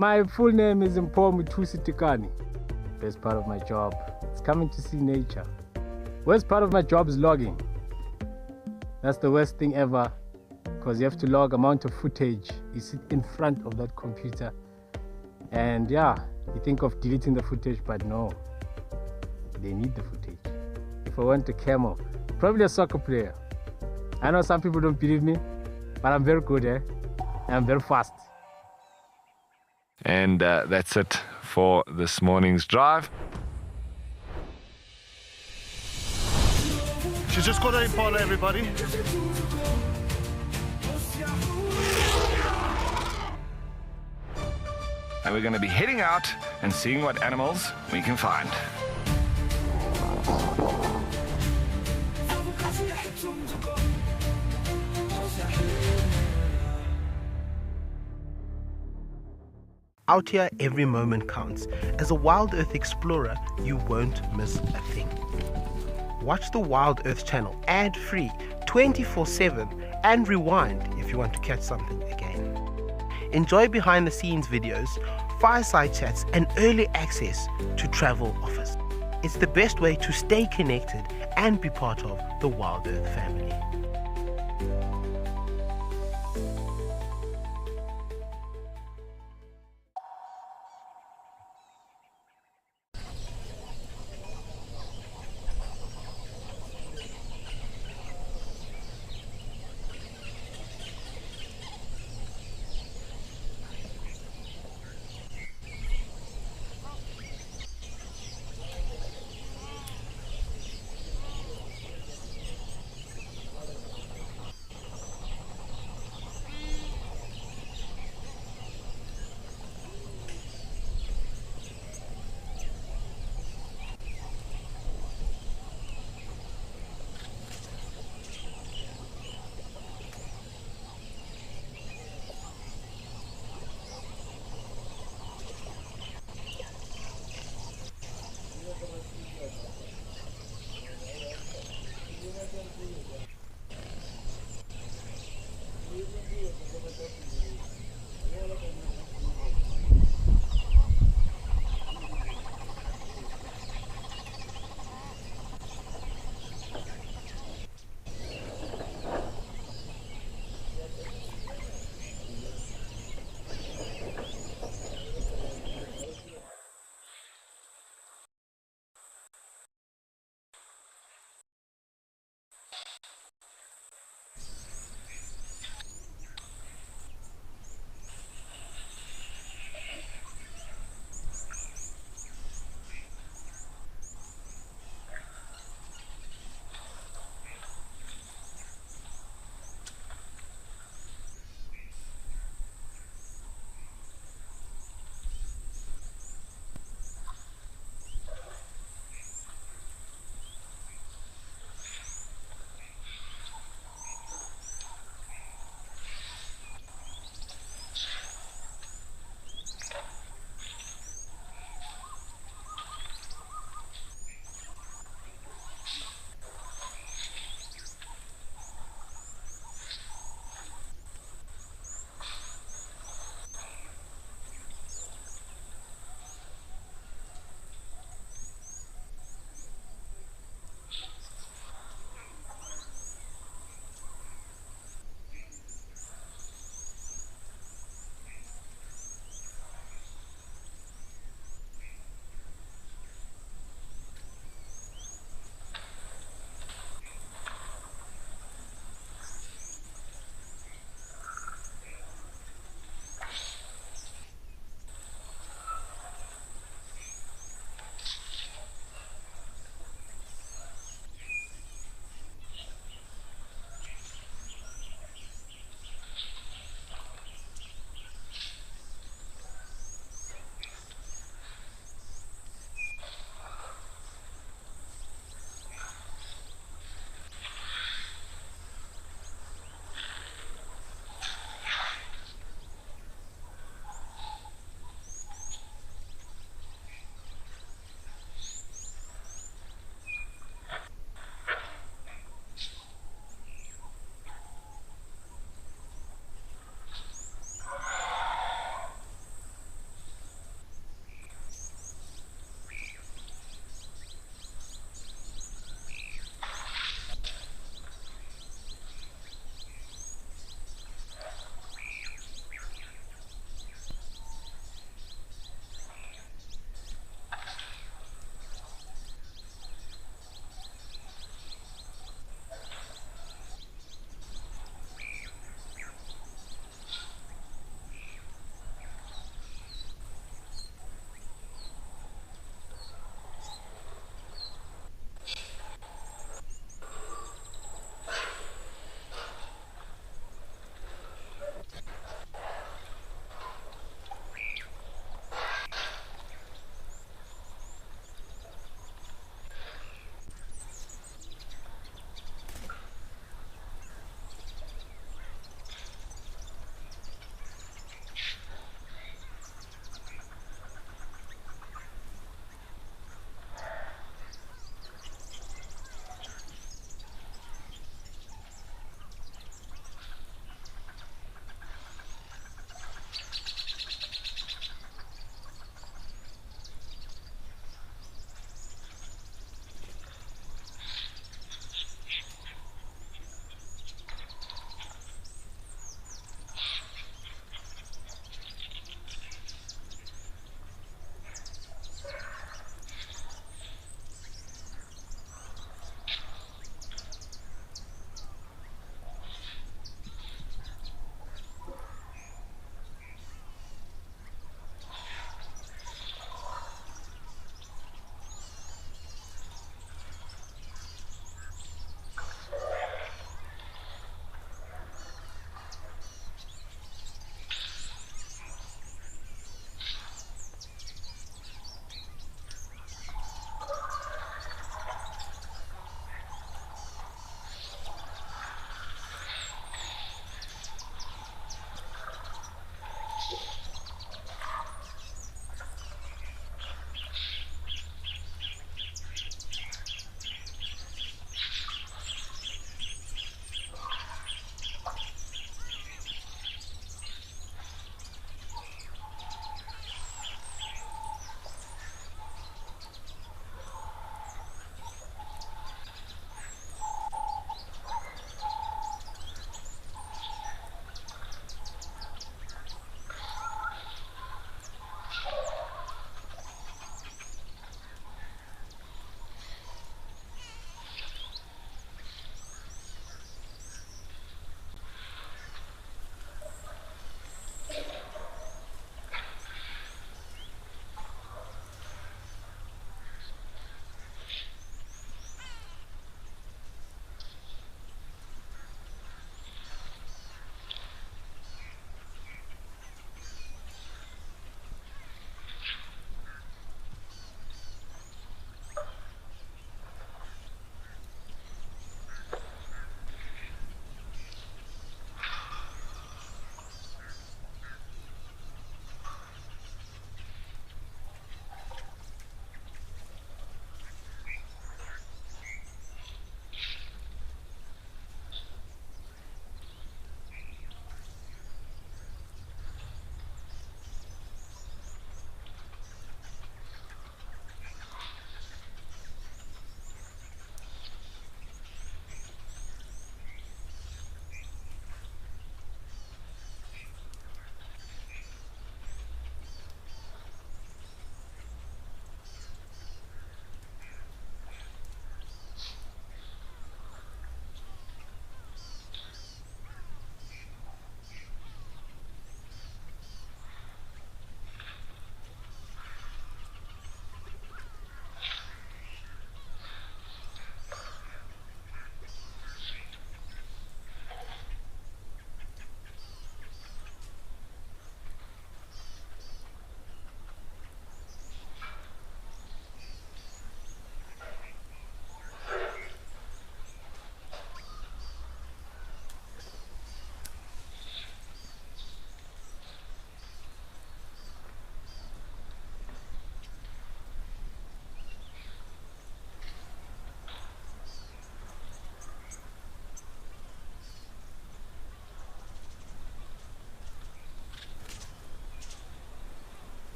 My full name is Tikani. Best part of my job is coming to see nature. Worst part of my job is logging. That's the worst thing ever, because you have to log amount of footage. You sit in front of that computer and yeah, you think of deleting the footage, but no, they need the footage. If I want a camel, probably a soccer player. I know some people don't believe me, but I'm very good, and I'm very fast. And that's it for this morning's drive. She's just got her impala, everybody. And we're going to be heading out and seeing what animals we can find. Out here, every moment counts. As a Wild Earth explorer, you won't miss a thing. Watch the Wild Earth channel ad-free 24/7 and rewind if you want to catch something again. Enjoy behind-the-scenes videos, fireside chats, and early access to travel offers. It's the best way to stay connected and be part of the Wild Earth family.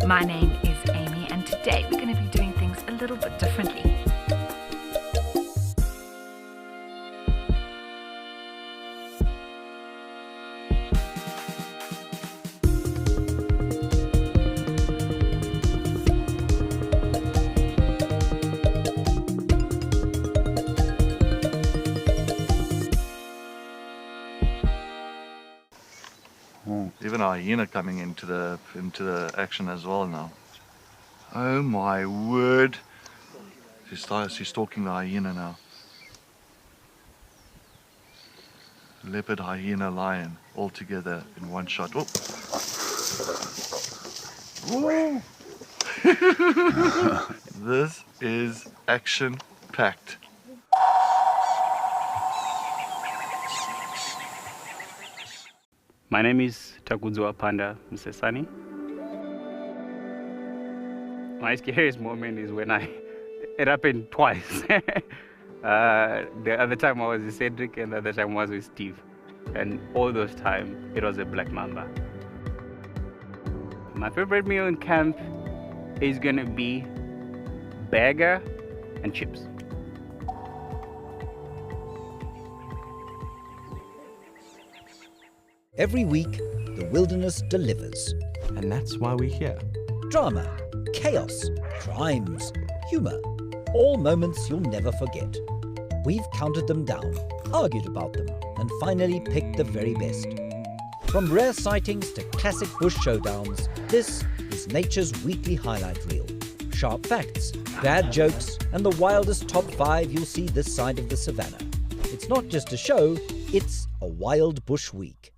My name is Amy, and today we're going to be doing things a little bit differently. Even a hyena coming into the action as well now. Oh my word! She's stalking the hyena now. Leopard, hyena, lion, all together in one shot. Oh! Whoa! This is action-packed. My name is Takudzwa Panda Msesani. My scariest moment is when it happened twice. The other time I was with Cedric and the other time I was with Steve. And all those times, it was a black mamba. My favorite meal in camp is gonna be burger and chips. Every week, the wilderness delivers. And that's why we're here. Drama, chaos, crimes, humour. All moments you'll never forget. We've counted them down, argued about them, and finally picked the very best. From rare sightings to classic bush showdowns, this is nature's weekly highlight reel. Sharp facts, bad jokes, and the wildest top 5 you'll see this side of the savannah. It's not just a show, it's a wild bush week.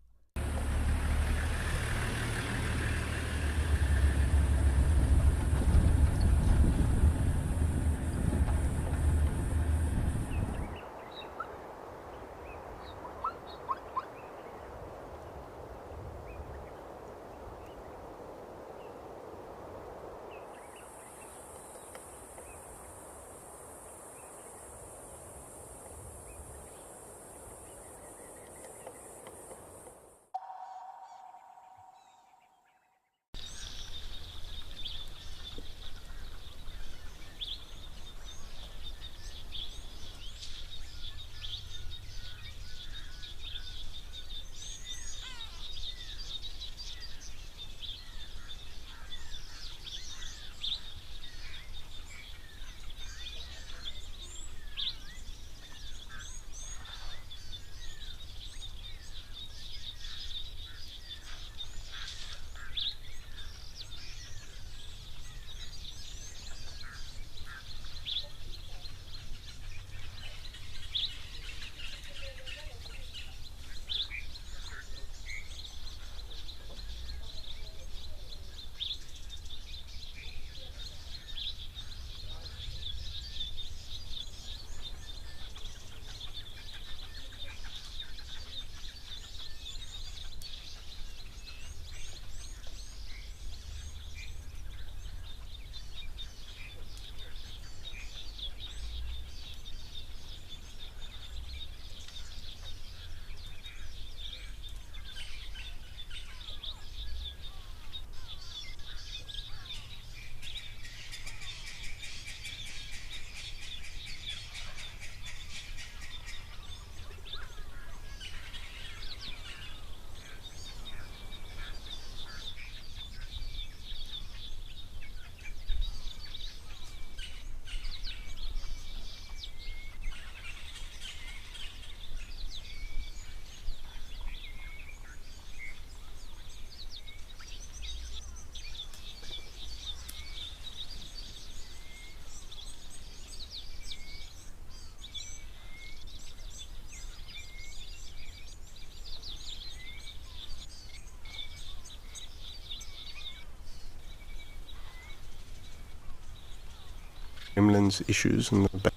gremlins issues in the back,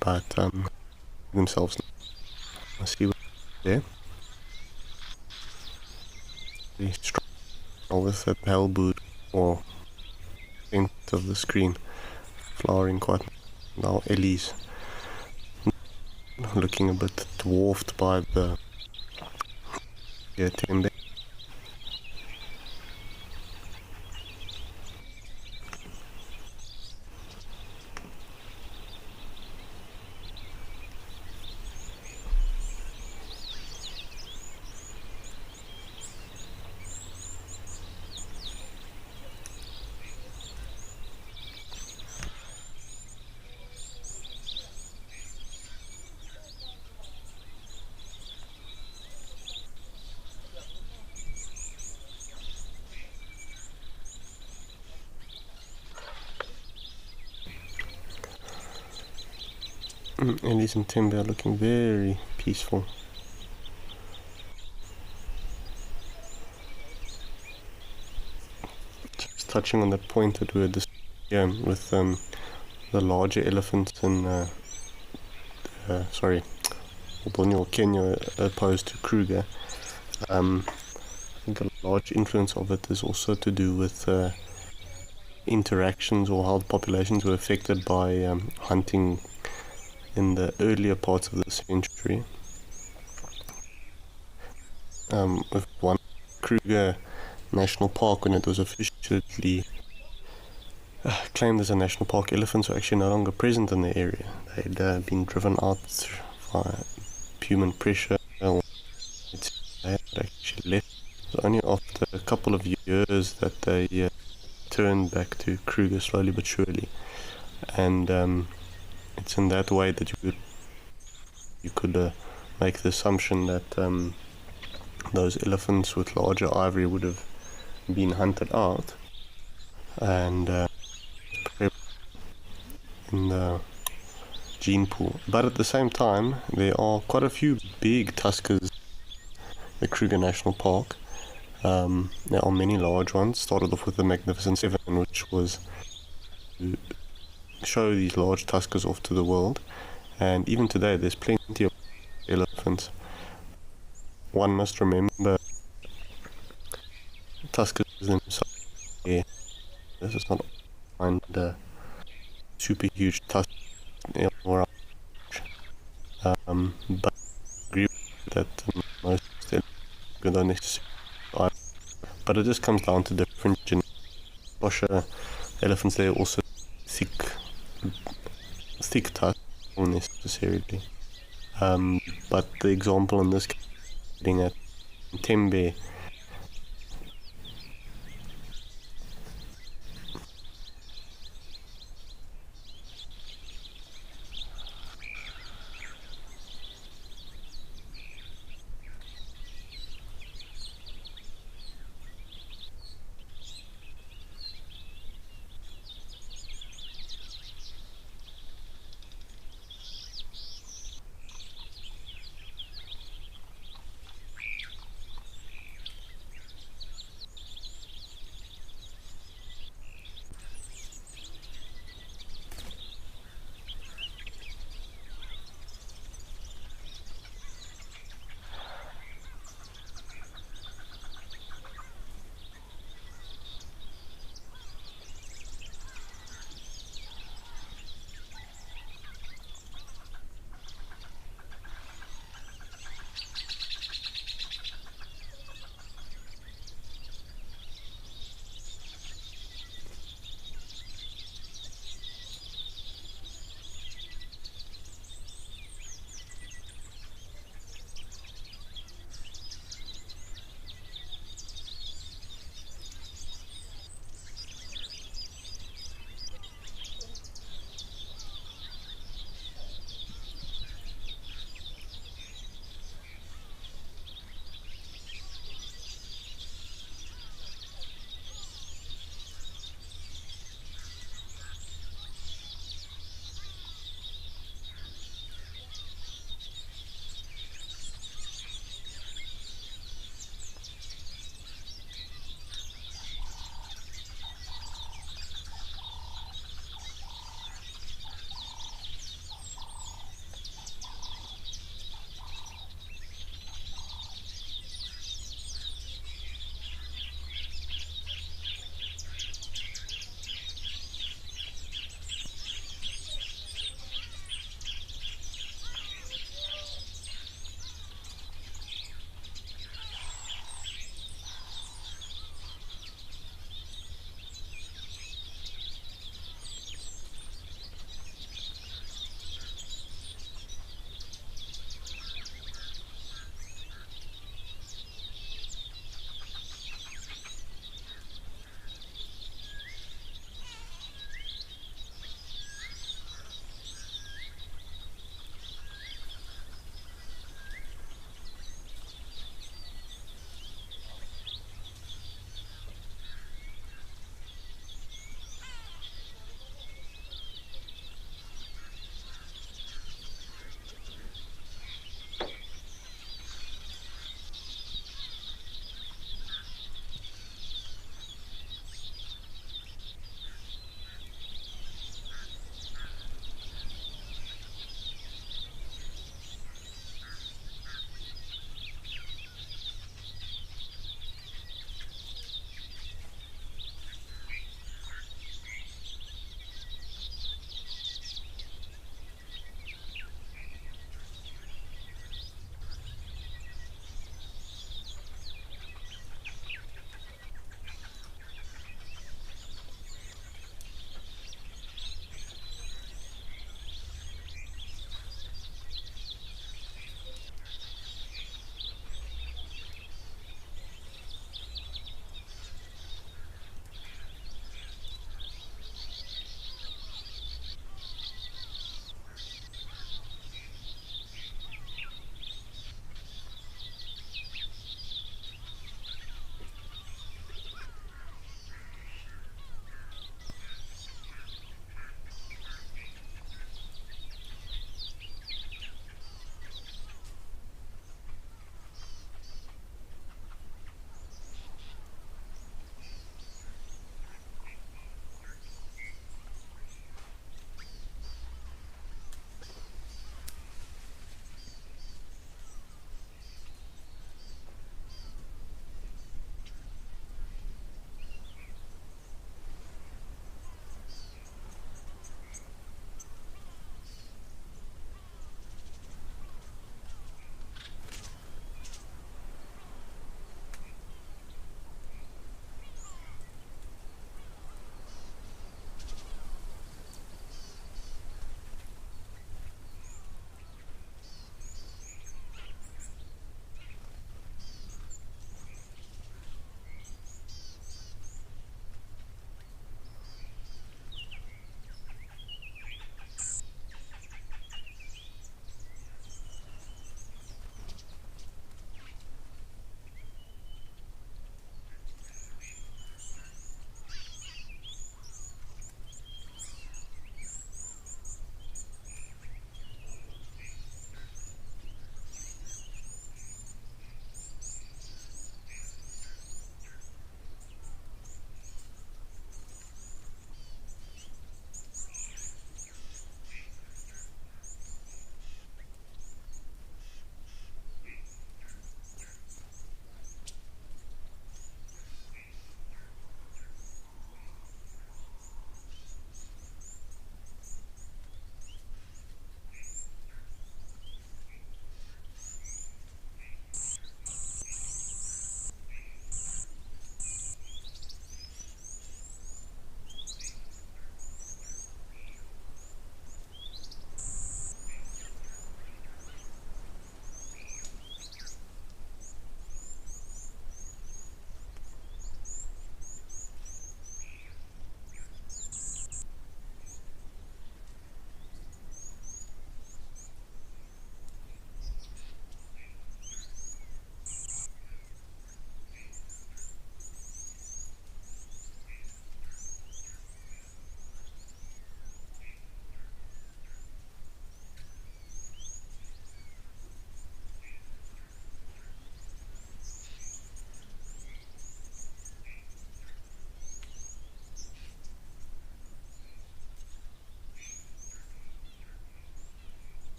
but themselves. I see what there. They struggle with the pale boot or end of the screen, flowering quite now. Ellie's looking a bit dwarfed by the tembe. Ellies and timber are looking very peaceful. Just touching on that point that we were discussing with the larger elephants in Borneo, Kenya, opposed to Kruger. I think a large influence of it is also to do with interactions or how the populations were affected by hunting in the earlier parts of the century. With one Kruger National Park, when it was officially claimed as a national park, elephants were actually no longer present in the area. They'd been driven out by human pressure. They had actually left. It was only after a couple of years that they turned back to Kruger slowly but surely. And it's in that way that you could make the assumption that those elephants with larger ivory would have been hunted out and in the gene pool. But at the same time, there are quite a few big tuskers in the Kruger National Park. There are many large ones. Started off with the Magnificent Seven, which was to show these large tuskers off to the world, and even today there's plenty of elephants. One must remember tuskers themselves. This is not find super huge tuskers but I agree that most don't necessarily, but it just comes down to different genetics. Elephants, they're also thick tusks, not necessarily. But the example in this case, getting at Tembe,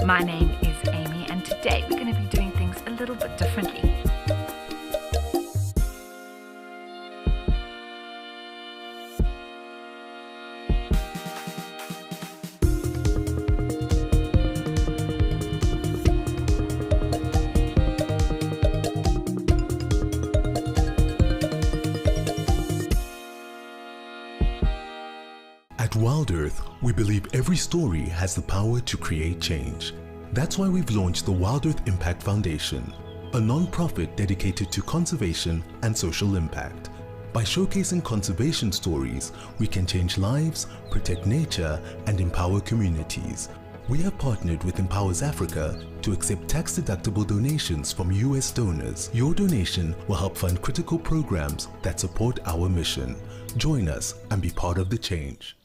My name is Amy, and today we're going to be doing things a little bit differently. At Wild Earth, we believe every story has the power to create change. That's why we've launched the Wild Earth Impact Foundation, a non-profit dedicated to conservation and social impact. By showcasing conservation stories, we can change lives, protect nature, and empower communities. We have partnered with Empowers Africa to accept tax-deductible donations from US donors. Your donation will help fund critical programs that support our mission. Join us and be part of the change.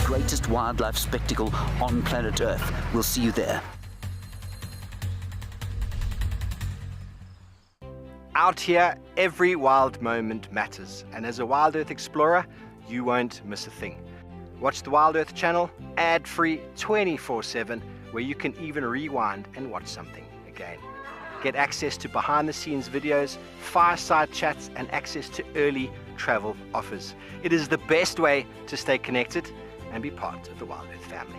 Greatest wildlife spectacle on planet Earth. We'll see you there. Out here, every wild moment matters, and as a Wild Earth explorer, you won't miss a thing. Watch the Wild Earth channel, ad-free 24/7, where you can even rewind and watch something again. Get access to behind-the-scenes videos, fireside chats, and access to early travel offers. It is the best way to stay connected and be part of the Wild Earth family.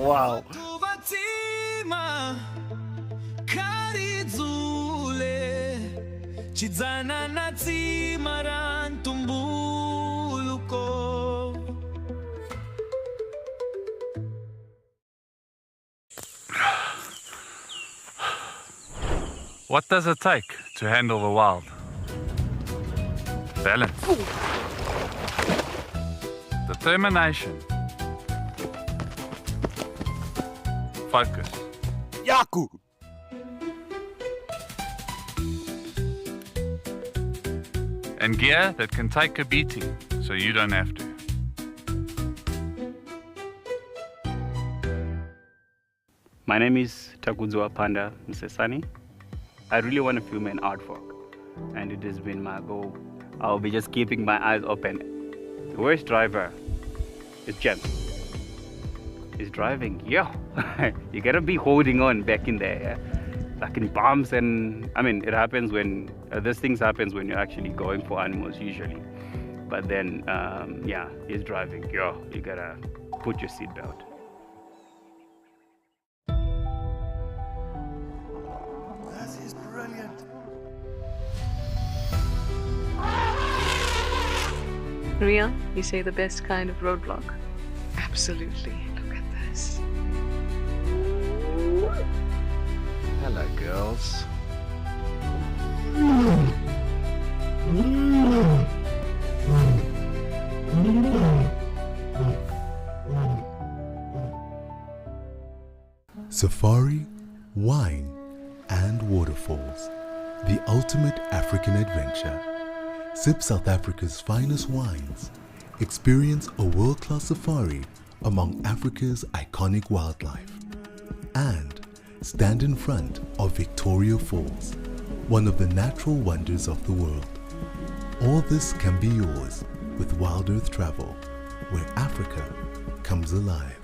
Wow. What does it take to handle the wild? Balance. Determination. Focus. Yaku! And gear that can take a beating so you don't have to. My name is Takudzwa Panda Msesani. I really want to film an artwork, and it has been my goal. I'll be just keeping my eyes open. The worst driver is Jem. He's driving, yeah. You gotta be holding on back in there, yeah? Like in bumps, and I mean, it happens when, these things happens when you're actually going for animals usually. But then, yeah, he's driving, yeah, you gotta put your seatbelt. That is brilliant. Ria, you say the best kind of roadblock? Absolutely. Look at this. Hello, girls. Safari, wine, and waterfalls. The ultimate African adventure. Sip South Africa's finest wines. Experience a world-class safari among Africa's iconic wildlife. And stand in front of Victoria Falls, one of the natural wonders of the world. All this can be yours with Wild Earth Travel, where Africa comes alive.